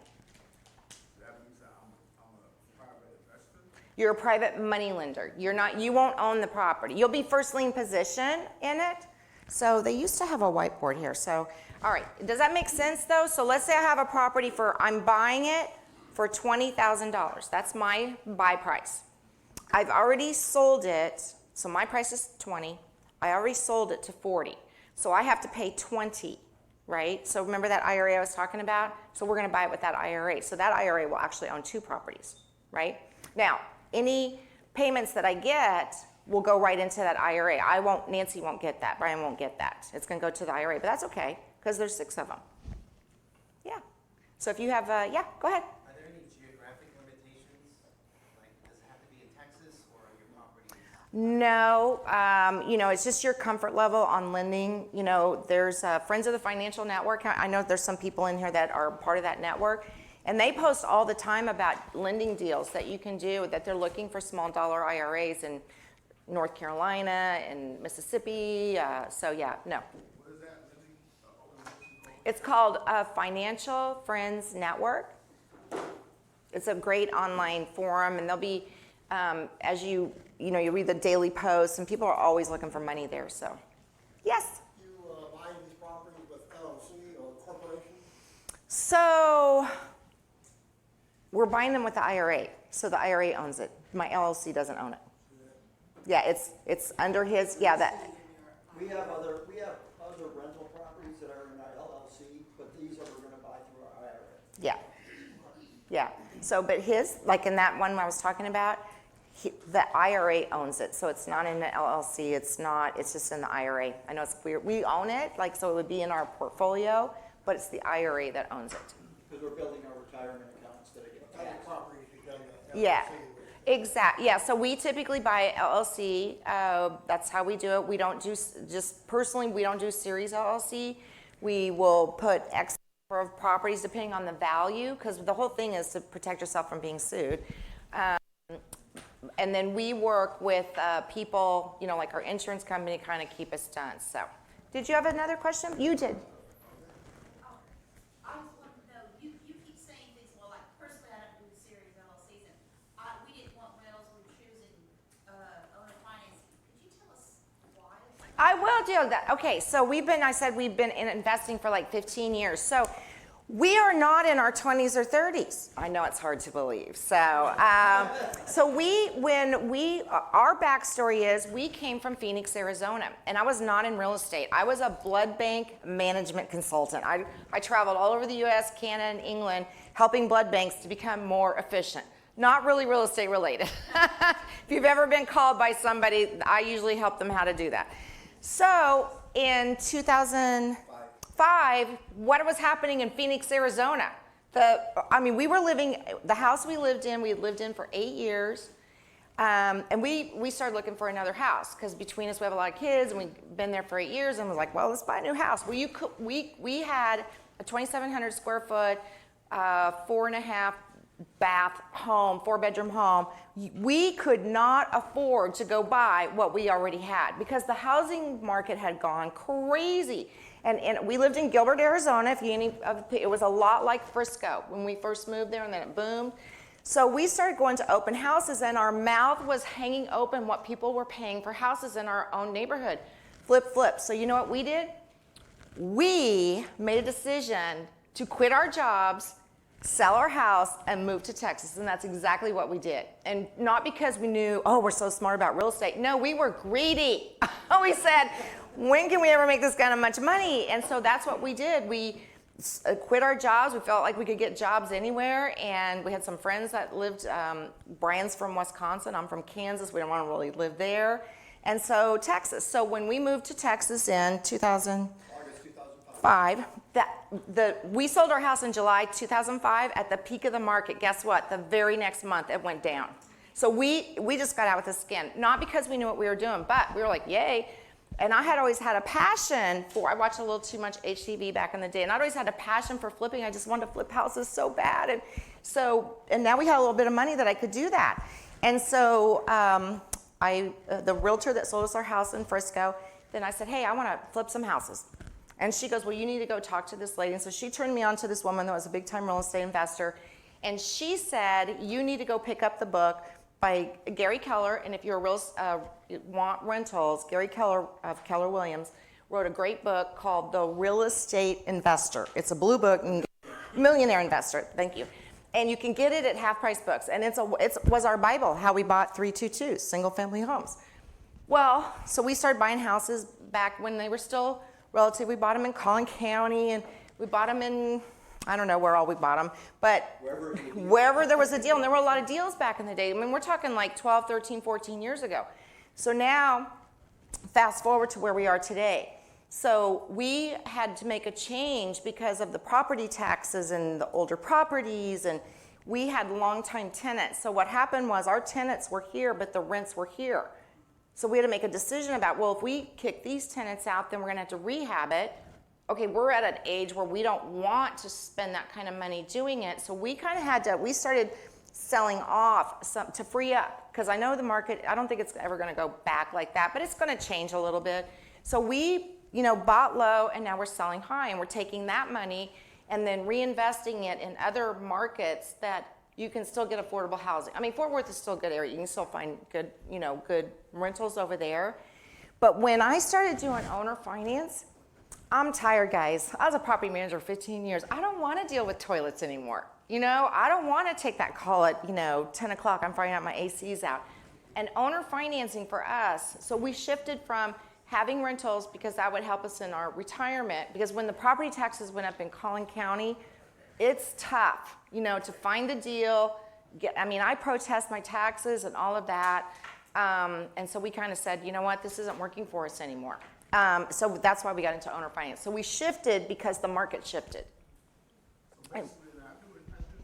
That means that I'm a private investor? You're a private money lender. You won't own the property. You'll be first lien position in it. So they used to have a whiteboard here. So, all right, does that make sense though? So let's say I have a property I'm buying it for $20,000. That's my buy price. I've already sold it, so my price is 20. I already sold it to 40. So I have to pay 20, right? So remember that IRA I was talking about? So we're gonna buy it with that IRA. So that IRA will actually own two properties, right? Now, any payments that I get will go right into that IRA. Nancy won't get that, Brian won't get that. It's gonna go to the IRA, but that's okay, because there's 6 of them. Yeah. So if you have, yeah, go ahead. Are there any geographic limitations? Like, does it have to be in Texas or are your properties? No, it's just your comfort level on lending. There's Friends of the Financial Network. I know there's some people in here that are part of that network. And they post all the time about lending deals that you can do, that they're looking for small dollar IRAs in North Carolina and Mississippi. So yeah, no. What is that lending organization called? It's called Financial Friends Network. It's a great online forum, and they'll be, as you read the daily posts, and people are always looking for money there. So, yes. You buy these properties with LLC or corporation? So we're buying them with the IRA. So the IRA owns it. My LLC doesn't own it. Yeah, it's under his. Yeah, that. We have other rental properties that are in our LLC, but these are we're going to buy through our IRA. Yeah. Yeah. So, but his, like in that one I was talking about, the IRA owns it. So it's not in the LLC. It's just in the IRA. I know it's weird. We own it, so it would be in our portfolio, but it's the IRA that owns it. Because we're building our retirement account instead of getting Other taxed. properties you've done the Yeah. LLC with. Exactly. Yeah. So we typically buy LLC. That's how we do it. We don't do we don't do series LLC. We will put X number of properties depending on the value, because the whole thing is to protect yourself from being sued. And then we work with people, like our insurance company, kind of keep us done. So, did you have another question? You did. I just want to know, you keep saying things, well, like, personally, I don't do the series LLCs, and we didn't want rentals, we were choosing owner financing. Could you tell us why? I will do that. Okay, so we've been investing for like 15 years. So we are not in our 20s or 30s. I know it's hard to believe. So, our backstory is we came from Phoenix, Arizona, and I was not in real estate. I was a blood bank management consultant. I traveled all over the U.S., Canada, and England, helping blood banks to become more efficient. Not really real estate related. If you've ever been called by somebody, I usually help them how to do that. So in 2005, what was happening in Phoenix, Arizona? We were the house we lived in for 8 years. And we started looking for another house because between us we have a lot of kids and we've been there for 8 years and was like, well, let's buy a new house. Well, we had a 2,700 square foot, 4.5 bath home, 4-bedroom home. We could not afford to go buy what we already had because the housing market had gone crazy. And we lived in Gilbert, Arizona. It was a lot like Frisco when we first moved there, and then it boomed. So we started going to open houses, and our mouth was hanging open what people were paying for houses in our own neighborhood. Flip. So you know what we did? We made a decision to quit our jobs sell our house, and move to Texas. And that's exactly what we did. And not because we knew, oh, we're so smart about real estate. No, we were greedy. We said, when can we ever make this kind of much money? And so that's what we did. We quit our jobs. We felt like we could get jobs anywhere. And we had some friends that lived, Brian's from Wisconsin. I'm from Kansas. We didn't want to really live there. And so Texas. So when we moved to Texas in 2005, we sold our house in July 2005 at the peak of the market. Guess what? The very next month it went down. So we just got out with the skin, not because we knew what we were doing, but we were like, yay. And I had always had a passion I watched a little too much HTV back in the day, and I'd always had a passion for flipping. I just wanted to flip houses so bad. And now we had a little bit of money that I could do that. And so the realtor that sold us our house in Frisco, then I said, hey, I want to flip some houses. And she goes, well, you need to go talk to this lady. And so she turned me on to this woman that was a big-time real estate investor. And she said, you need to go pick up the book by Gary Keller. And if you want rentals, Gary Keller of Keller Williams wrote a great book called The Real Estate Investor. It's a blue book, Millionaire Investor. Thank you. And you can get it at Half Price Books. And it was our Bible, how we bought 322 single-family homes. Well, so we started buying houses back when they were still relative. We bought them in Collin County, and we bought them in, I don't know where all we bought them, but wherever there was a deal. And there were a lot of deals back in the day. I mean, we're talking like 12, 13, 14 years ago. So now, fast forward to where we are today. So we had to make a change because of the property taxes and the older properties, and we had longtime tenants. So what happened was our tenants were here, but the rents were here. So we had to make a decision about, well, if we kick these tenants out, then we're going to have to rehab it. Okay, we're at an age where we don't want to spend that kind of money doing it. So we kind of we started selling off to free up, because I know the market, I don't think it's ever going to go back like that, but it's going to change a little bit. So we, bought low, and now we're selling high, and we're taking that money and then reinvesting it in other markets that you can still get affordable housing. I mean, Fort Worth is still a good area. You can still find good, good rentals over there. But when I started doing owner finance, I'm tired, guys. I was a property manager for 15 years. I don't want to deal with toilets anymore. I don't want to take that call at, 10 o'clock. I'm finding out my AC's out. And owner financing for us, so we shifted from having rentals because that would help us in our retirement. Because when the property taxes went up in Collin County, it's tough, to find a deal. I protest my taxes and all of that. And so we kind of said, you know what, this isn't working for us anymore. So that's why we got into owner finance. So we shifted because the market shifted. So basically, I do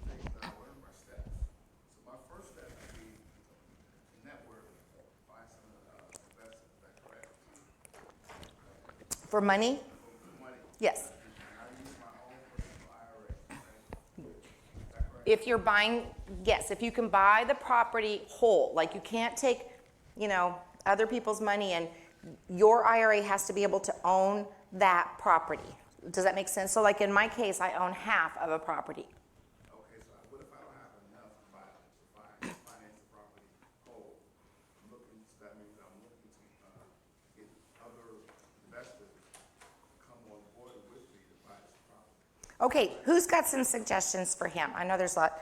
things that I learn my steps. So my first step would be network, find some investors. Is that correct? For money? For money. Yes. And I use my own personal IRA. Okay? Is that correct? If you're buying, yes, if you can buy the property whole, like you can't take, other people's money, and your IRA has to be able to own that property. Does that make sense? So like in my case, I own half of a property. Okay, so what if I don't have enough to finance the property whole? So that means I'm looking to get other investors to come on board with me to buy this property. Okay, who's got some suggestions for him? I know there's a lot.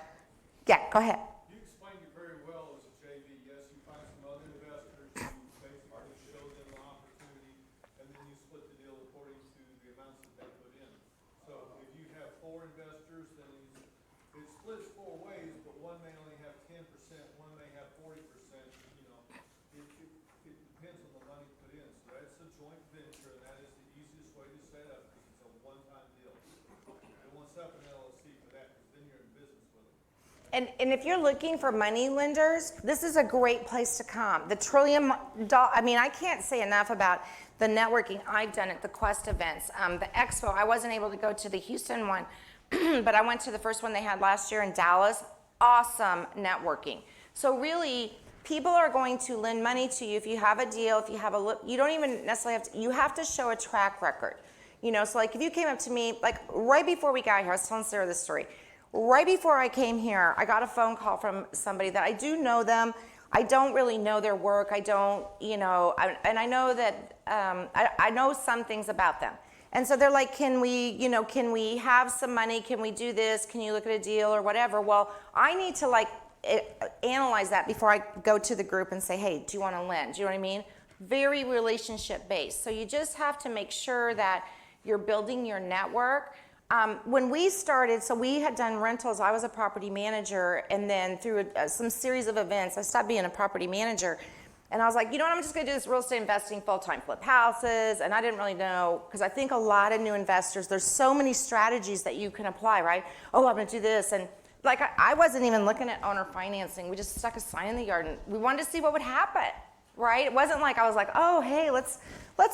Yeah, go ahead. You explained it very well as a JV. Yes, you find some other investors, you basically show them the opportunity, and then you split the deal according to the amounts that they put in. So if you have 4 investors, then it splits 4 ways, but one may only have 10%, one may have 40%. It depends on the money put in. So that's a joint venture, and that is the easiest way to set up, because it's a one-time deal. You want to set up an LLC for that, because then you're in business with them. And if you're looking for money lenders, this is a great place to come. The $1 trillion, I can't say enough about the networking I've done at the Quest events. The Expo, I wasn't able to go to the Houston one, but I went to the first one they had last year in Dallas. Awesome networking. So really, people are going to lend money to you if you have a deal, if you have you don't even necessarily have to, you have to show a track record. So like if you came up to me, like right before we got here, I was telling Sarah this story. Right before I came here, I got a phone call from somebody that I do know them. I don't really know their work. I don't, and I know that, I know some things about them. And so they're like, can we have some money? Can we do this? Can you look at a deal or whatever? Well, I need to like analyze that before I go to the group and say, hey, do you want to lend? Do you know what I mean? Very relationship based. So you just have to make sure that you're building your network. When we started, so we had done rentals. I was a property manager, and then through some series of events, I stopped being a property manager. And I was like, you know what, I'm just gonna do this real estate investing full-time, flip houses. And I didn't really know, because I think a lot of new investors, there's so many strategies that you can apply, right? Oh, I'm gonna do this. And like, I wasn't even looking at owner financing. We just stuck a sign in the yard, and we wanted to see what would happen, right? It wasn't like I was like, oh, hey, let's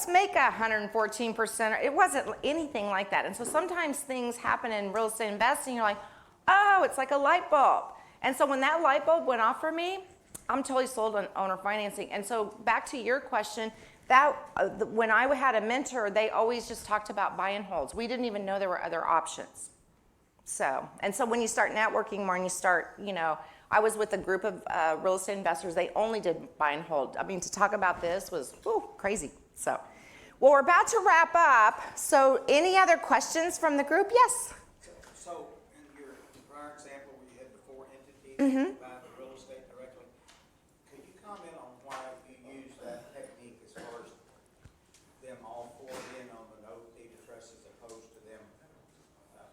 make 114%. It wasn't anything like that. And so sometimes things happen in real estate investing, you're like, oh, it's like a light bulb. And so when that light bulb went off for me, I'm totally sold on owner financing. And so back to your question, that when I had a mentor, they always just talked about buy and holds. We didn't even know there were other options. So when you start networking more and you start, I was with a group of real estate investors. They only did buy and hold. I mean, to talk about this was crazy. So, well, we're about to wrap up. So any other questions from the group? Yes? So in your prior example where you had the 4 entities buy the real estate directly, could you comment on why you use that technique as far as them all 4 being on the no deed of trust as opposed to them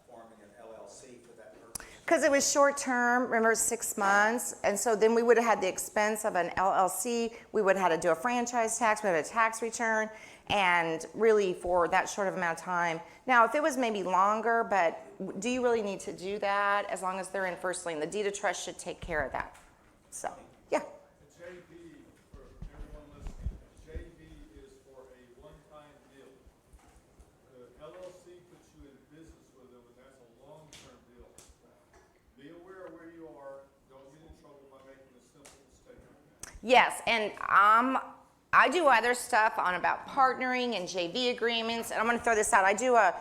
forming an LLC for that purpose? Because it was short term, remember, 6 months, and so then we would have had the expense of an LLC. We would have had to do a franchise tax, we had a tax return, and really for that short of amount of time. Now, if it was maybe longer, but do you really need to do that as long as they're in first lien? The deed of trust should take care of that. So, yeah. JV, for everyone listening, JV is for a one-time deal. The LLC puts you in business with them, and that's a long-term deal. Be aware of where you are. Don't get in trouble by making a simple mistake. Yes, and I do other stuff on about partnering and JV agreements, and I'm going to throw this out. I do a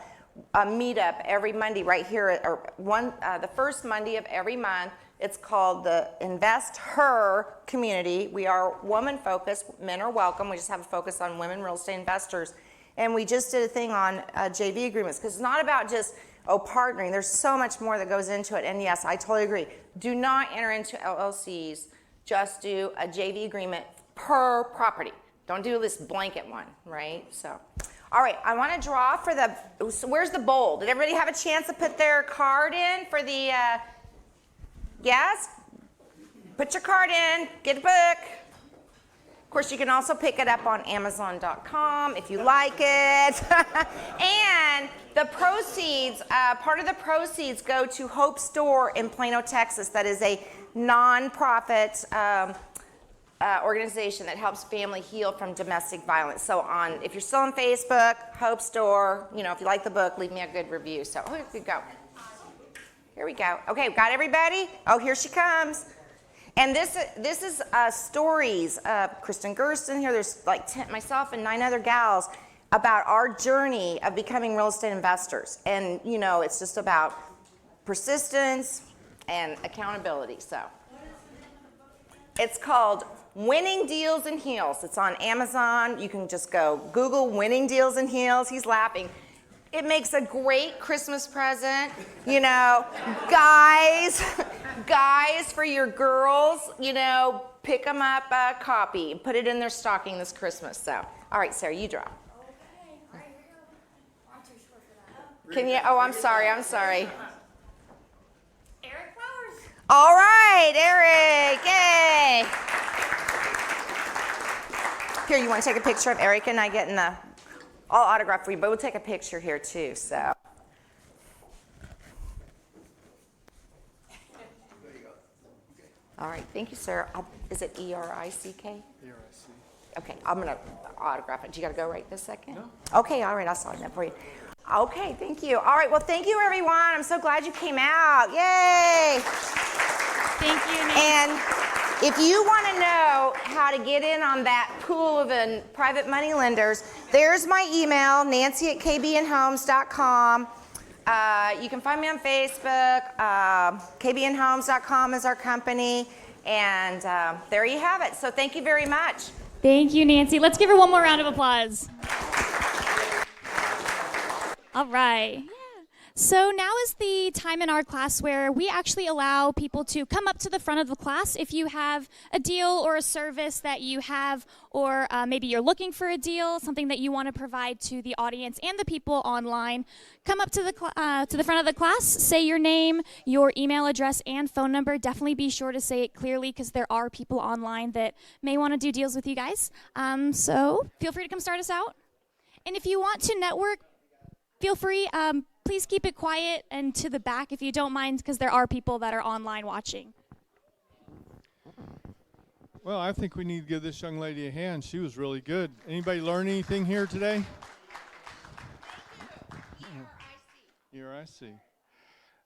meetup every Monday right here, the first Monday of every month. It's called the Invest Her Community. We are woman-focused. Men are welcome. We just have a focus on women real estate investors. And we just did a thing on JV agreements, because it's not about just, partnering. There's so much more that goes into it. And yes, I totally agree. Do not enter into LLCs. Just do a JV agreement per property. Don't do this blanket one, right? So, all right, I want to draw for where's the bowl? Did everybody have a chance to put their card in for the, yes? Put your card in, get a book. Of course, you can also pick it up on Amazon.com if you like it. And the proceeds, part of the proceeds go to Hope Store in Plano, Texas. That is a nonprofit organization that helps family heal from domestic violence. So if you're still on Facebook, Hope Store, if you like the book, leave me a good review. So here we go. Here we go. Okay, got everybody? Oh, here she comes. And this is stories. Kristen Gersten here. There's like 10, myself and 9 other gals about our journey of becoming real estate investors. And it's just about persistence and accountability. So it's called Winning Deals and Heels. It's on Amazon. You can just go Google Winning Deals and Heels. He's laughing. It makes a great Christmas present, guys for your girls, pick them up a copy, put it in their stocking this Christmas. So, all right, Sarah, you draw. Okay, all right, here we go. I'm too short for that. Can you? Oh, I'm sorry. Eric Flowers. All right, Eric, yay. Here, you want to take a picture of Eric and I getting I'll autograph for you, but we'll take a picture here too, so. All right, thank you, sir. Is it E-R-I-C-K? E-R-I-C. Okay, I'm going to autograph it. Do you got to go right this second? No. Okay, all right, I'll sign that for you. Okay, thank you. All right, well, thank you, everyone. I'm so glad you came out. Yay! Thank you, Nancy. And if you want to know how to get in on that pool of private money lenders, there's my email, nancy@kbnhomes.com. You can find me on Facebook. KBNhomes.com is our company. And there you have it. So thank you very much. Thank you, Nancy. Let's give her one more round of applause. All right. Yeah. So now is the time in our class where we actually allow people to come up to the front of the class if you have a deal or a service that you have, or maybe you're looking for a deal, something that you want to provide to the audience and the people online. Come up to the front of the class, say your name, your email address, and phone number. Definitely be sure to say it clearly because there are people online that may want to do deals with you guys. So feel free to come start us out. And if you want to network, feel free. Please keep it quiet and to the back if you don't mind, because there are people that are online watching. Well, I think we need to give this young lady a hand. She was really good. Anybody learn anything here today? ERIC.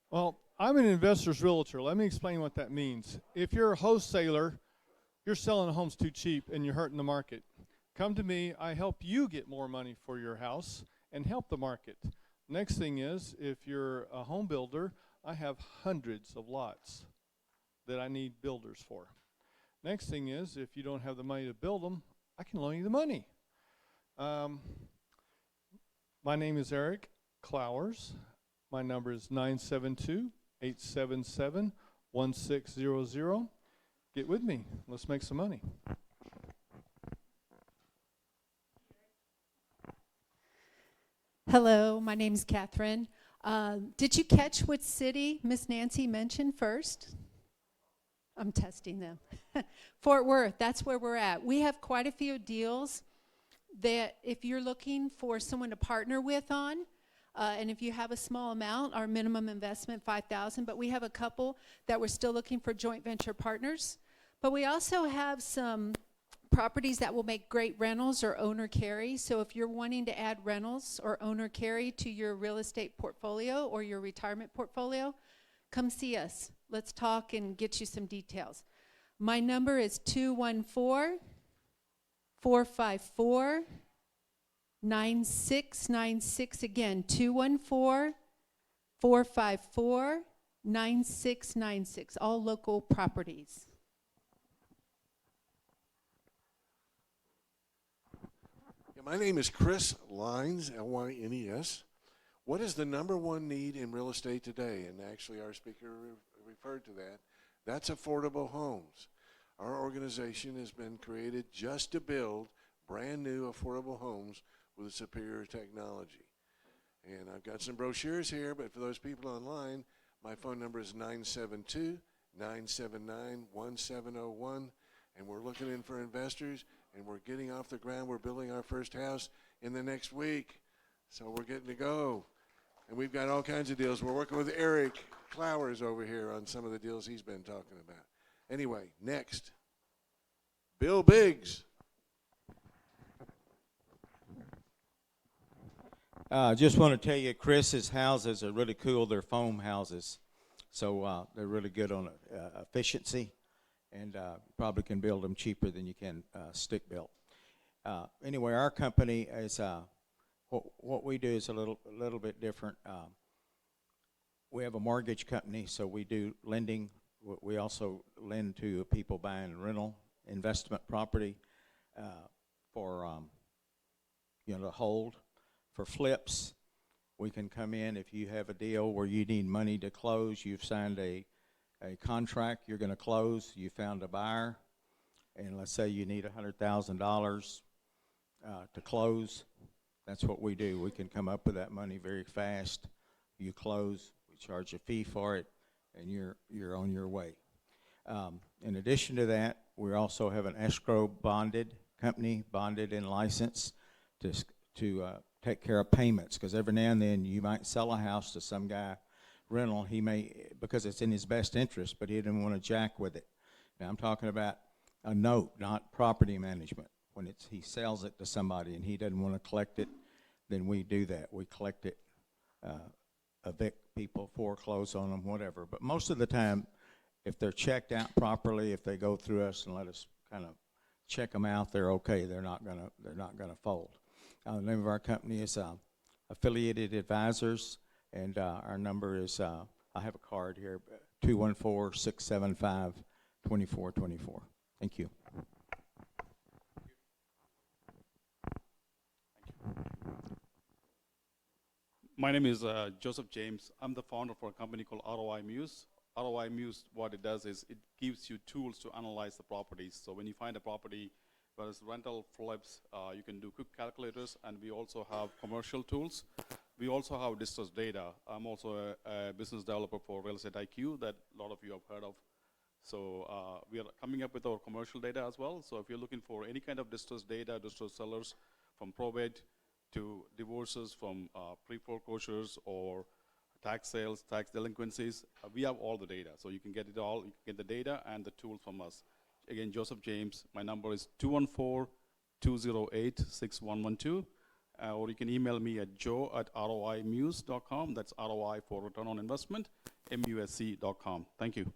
Well, I'm an investor's realtor. Let me explain what that means. If you're a wholesaler, you're selling homes too cheap and you're hurting the market. Come to me. I help you get more money for your house and help the market. Next thing is, if you're a home builder, I have hundreds of lots that I need builders for. Next thing is, if you don't have the money to build them, I can loan you the money. My name is Eric Clowers. My number is 972-877-1600. Get with me. Let's make some money. Hello, my name's Catherine. Did you catch what city Miss Nancy mentioned first? I'm testing them. Fort Worth, that's where we're at. We have quite a few deals that if you're looking for someone to partner with on, and if you have a small amount, our minimum investment, $5,000, but we have a couple that we're still looking for joint venture partners. But we also have some properties that will make great rentals or owner carry. So if you're wanting to add rentals or owner carry to your real estate portfolio or your retirement portfolio, come see us. Let's talk and get you some details. My number is 214-454-9696. Again, 214-454-9696. All local properties. My name is Chris Lynes, Lynes. What is the number one need in real estate today? And actually our speaker referred to that. That's affordable homes. Our organization has been created just to build brand new affordable homes with superior technology. And I've got some brochures here, but for those people online, my phone number is 972-979-1701. And we're looking in for investors. And we're getting off the ground. We're building our first house in the next week. So we're getting to go. And we've got all kinds of deals. We're working with Eric Clowers over here on some of the deals he's been talking about. Anyway, next. Bill Biggs. I just want to tell you, Chris's houses are really cool. They're foam houses. So they're really good on efficiency. And probably can build them cheaper than you can stick built. Anyway, our company is what we do is a little bit different. We have a mortgage company, so we do lending. We also lend to people buying rental investment property for to hold. For flips, we can come in if you have a deal where you need money to close. You've signed a contract, you're going to close, you found a buyer, and let's say you need $100,000 to close. That's what we do. We can come up with that money very fast. You close, we charge a fee for it, and you're on your way. In addition to that, we also have an escrow bonded company, bonded and licensed to take care of payments, because every now and then you might sell a house to some guy rental, he may, because it's in his best interest, but he didn't want to jack with it. Now I'm talking about a note, not property management. When he sells it to somebody and he doesn't want to collect it, then we do that. We collect it, evict people, foreclose on them, whatever. But most of the time, if they're checked out properly, if they go through us and let us kind of check them out, they're okay. They're not gonna fold. The name of our company is Affiliated Advisors. And our number is, I have a card here, 214-675-2424. Thank you. My name is Joseph James. I'm the founder for a company called ROI Muse. ROI Muse, what it does is it gives you tools to analyze the properties. So when you find a property, whether it's rental, flips, you can do quick calculators, and we also have commercial tools. We also have distressed data. I'm also a business developer for Real Estate IQ that a lot of you have heard of. So we are coming up with our commercial data as well. So if you're looking for any kind of distressed data, distressed sellers, from probate to divorces, from pre-foreclosures or tax sales, tax delinquencies, we have all the data. So you can get it all. You can get the data and the tools from us. Again, Joseph James. My number is 214-208-6112. Or you can email me at joe@roimuse.com. That's ROI for return on investment, MUSC.com. Thank you.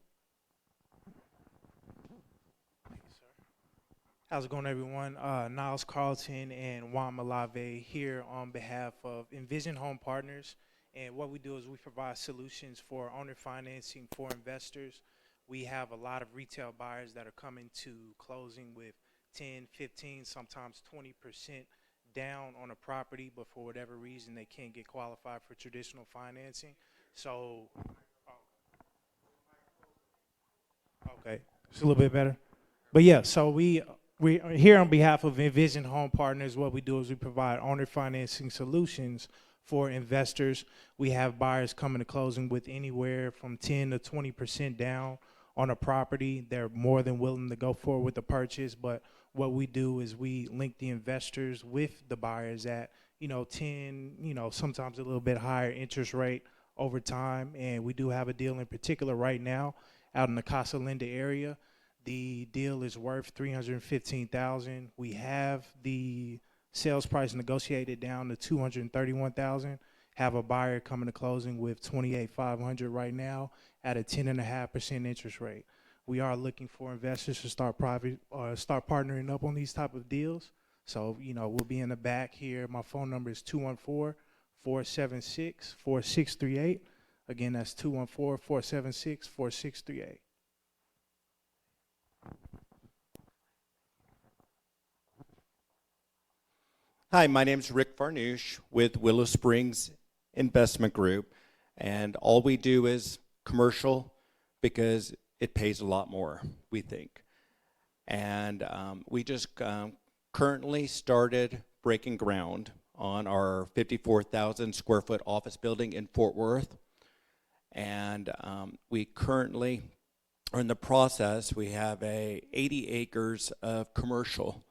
How's it going, everyone? Niles Carlton and Juan Malave here on behalf of Envision Home Partners. And what we do is we provide solutions for owner financing for investors. We have a lot of retail buyers that are coming to closing with 10, 15, sometimes 20% down on a property, but for whatever reason they can't get qualified for traditional financing. So, okay, it's a little bit better. But yeah, so we are here on behalf of Envision Home Partners. What we do is we provide owner financing solutions for investors. We have buyers coming to closing with anywhere from 10 to 20% down on a property. They're more than willing to go forward with the purchase, but what we do is we link the investors with the buyers at, 10, sometimes a little bit higher interest rate over time. And we do have a deal in particular right now out in the Casa Linda area. The deal is worth $315,000. We have the sales price negotiated down to $231,000. Have a buyer coming to closing with $28,500 right now at a 10.5% interest rate. We are looking for investors to start partnering up on these type of deals. So, we'll be in the back here. My phone number is 214-476-4638. Again, that's 214-476-4638. Hi, my name is Rick Farnoosh with Willow Springs Investment Group, and all we do is commercial because it pays a lot more, we think. And we just currently started breaking ground on our 54,000 square foot office building in Fort Worth. And we currently are in the process. We have 80 acres of commercial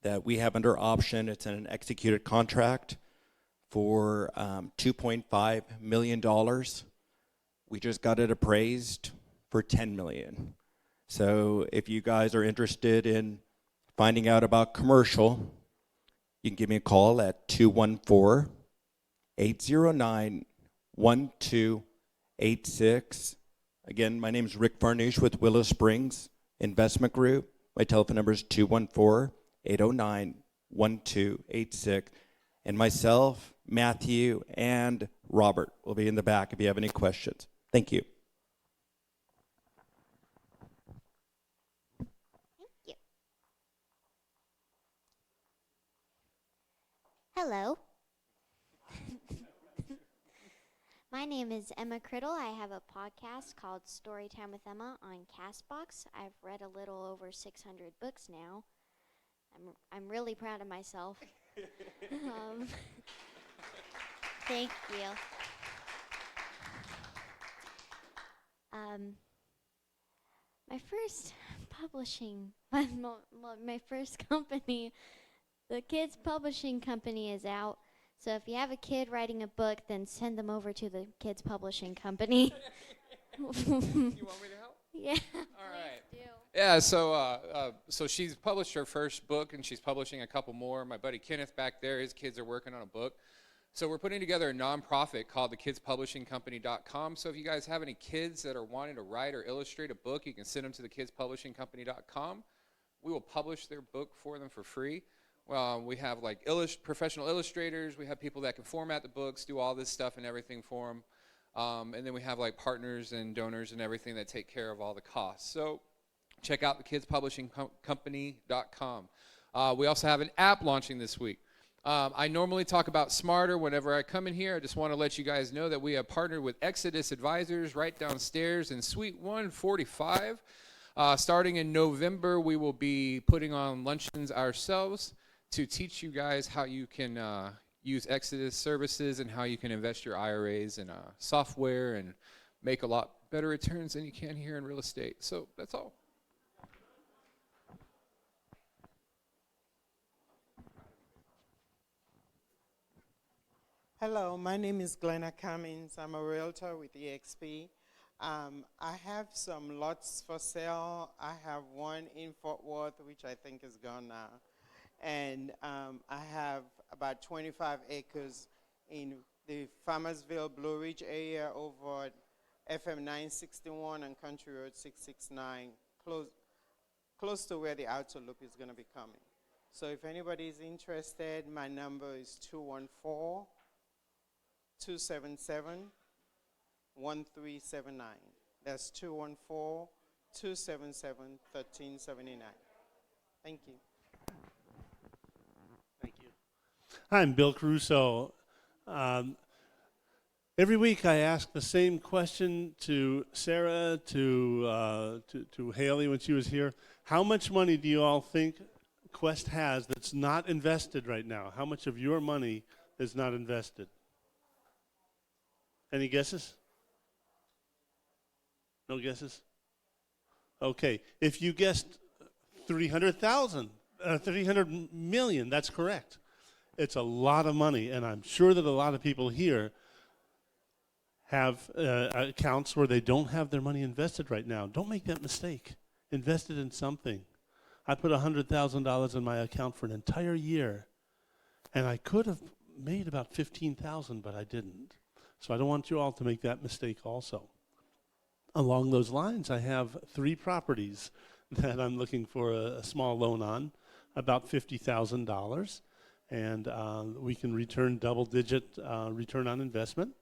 that we have under option. It's an executed contract for $2.5 million. We just got it appraised for $10 million. So if you guys are interested in finding out about commercial, you can give me a call at 214-809-1286. Again, my name is Rick Farnoosh with Willow Springs Investment Group. My telephone number is 214-809-1286. And myself, Matthew, and Robert will be in the back if you have any questions. Thank you. Thank you. Hello. My name is Emma Criddle. I have a podcast called Storytime with Emma on Castbox. I've read a little over 600 books now. I'm really proud of myself. Thank you. My first publishing, my first company, the kids' publishing company is out. So if you have a kid writing a book, then send them over to the kids' publishing company. You want me to help? Yeah. All right. Yeah, so she's published her first book, and she's publishing a couple more. My buddy Kenneth back there, his kids are working on a book. So we're putting together a nonprofit called thekidspublishingcompany.com. So if you guys have any kids that are wanting to write or illustrate a book, you can send them to thekidspublishingcompany.com. We will publish their book for them for free. We have like professional illustrators. We have people that can format the books, do all this stuff and everything for them. And then we have like partners and donors and everything that take care of all the costs. So check out thekidspublishingcompany.com. We also have an app launching this week. I normally talk about smarter whenever I come in here. I just want to let you guys know that we have partnered with Exodus Advisors right downstairs in Suite 145. Starting in November, we will be putting on luncheons ourselves to teach you guys how you can use Exodus services and how you can invest your IRAs in software and make a lot better returns than you can here in real estate. So that's all. Hello, my name is Glenna Cummings. I'm a realtor with EXP. I have some lots for sale. I have one in Fort Worth, which I think is gone now. And I have about 25 acres in the Farmersville Blue Ridge area over at FM 961 and Country Road 669, close to where the outer loop is going to be coming. So if anybody is interested, my number is 214-277-1379. That's 214-277-1379. Thank you. Thank you. Hi, I'm Bill Caruso. Every week I ask the same question to Sarah, to Haley when she was here. How much money do you all think Quest has that's not invested right now? How much of your money is not invested? Any guesses? No guesses? Okay, if you guessed 300 million, that's correct. It's a lot of money, and I'm sure that a lot of people here have accounts where they don't have their money invested right now. Don't make that mistake. Invest it in something. I put $100,000 in my account for an entire year, and I could have made about $15,000, but I didn't. So I don't want you all to make that mistake also. Along those lines, I have 3 properties that I'm looking for a small loan on, about $50,000, and we can return double-digit return on investment.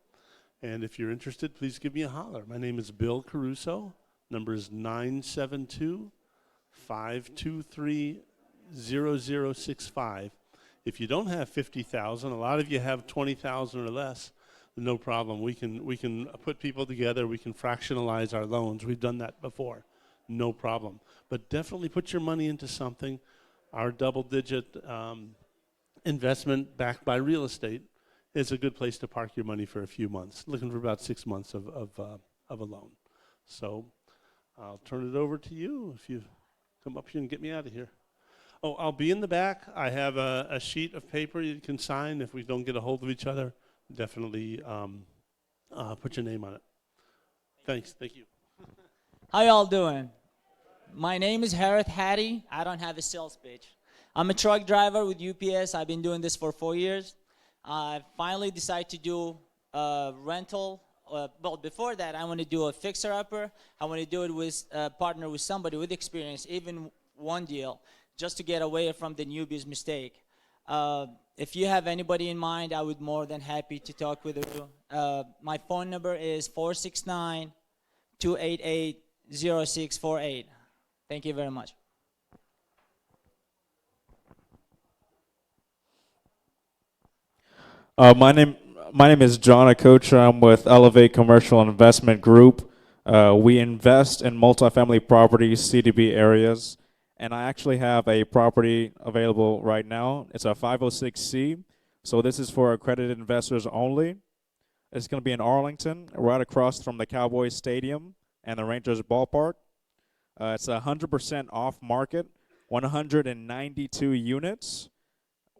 And if you're interested, please give me a holler. My name is Bill Caruso. Number is 972-523-0065. If you don't have 50,000, a lot of you have 20,000 or less. No problem. We can put people together. We can fractionalize our loans. We've done that before. No problem. But definitely put your money into something. Our double-digit investment backed by real estate is a good place to park your money for a few months. Looking for about 6 months of a loan. So I'll turn it over to you if you come up here and get me out of here. Oh, I'll be in the back. I have a sheet of paper you can sign if we don't get a hold of each other. Definitely put your name on it. Thanks. Thank you. How y'all doing? My name is Harith Hattie. I don't have a sales pitch. I'm a truck driver with UPS. I've been doing this for 4 years. I finally decided to do a rental. Well, before that, I want to do a fixer-upper. I want to do it with partner with somebody with experience, even one deal, just to get away from the newbie's mistake. If you have anybody in mind, I would more than happy to talk with you. My phone number is 469-288-0648. Thank you very much. My name is John Akocha. I'm with Elevate Commercial Investment Group. We invest in multifamily properties, CDB areas, and I actually have a property available right now. It's a 506C, so this is for accredited investors only. It's going to be in Arlington, right across from the Cowboys Stadium and the Rangers ballpark. It's 100% off market, 192 units.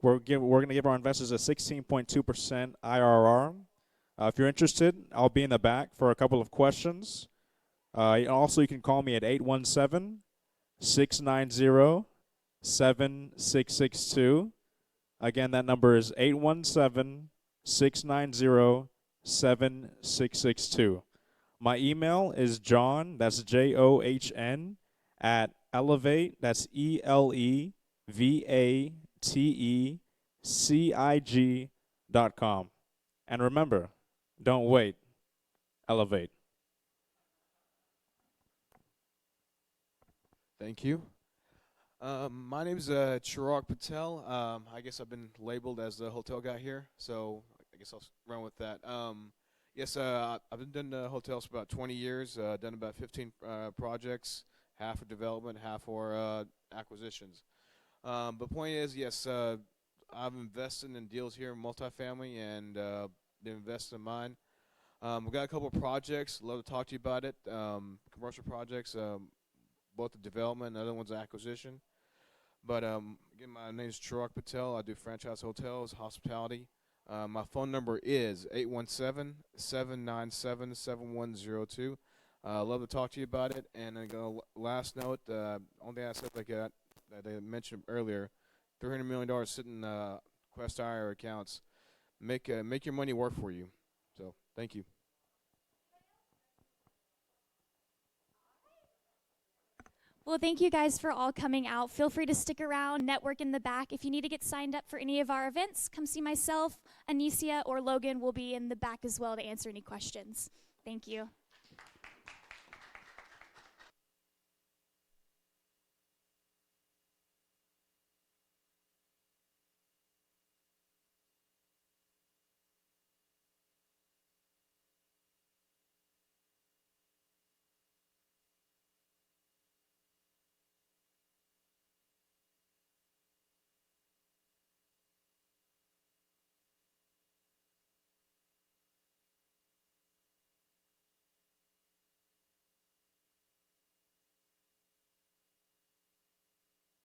We're going to give our investors a 16.2% IRR. If you're interested, I'll be in the back for a couple of questions. Also, you can call me at 817-690-7662. Again, that number is 817-690-7662. My email is John, that's JOHN, at Elevate, that's ELEVATECIG.com. And remember, don't wait, elevate. Thank you. My name is Chirag Patel. I guess I've been labeled as the hotel guy here, so I guess I'll run with that. Yes, I've been doing hotels for about 20 years, done about 15 projects, half for development, half for acquisitions. But point is, yes, I've invested in deals here in multifamily and been investing in mine. We've got a couple of projects. Love to talk to you about it. Commercial projects, both the development and the other one's acquisition. But again, my name is Chirag Patel. I do franchise hotels, hospitality. My phone number is 817-797-7102. Love to talk to you about it. And then last note, only thing I said that I mentioned earlier, $300 million sitting in Quest IRA accounts. Make your money work for you. So thank you. Well, thank you guys for all coming out. Feel free to stick around, network in the back. If you need to get signed up for any of our events, come see myself, Anicia, or Logan will be in the back as well to answer any questions. Thank you.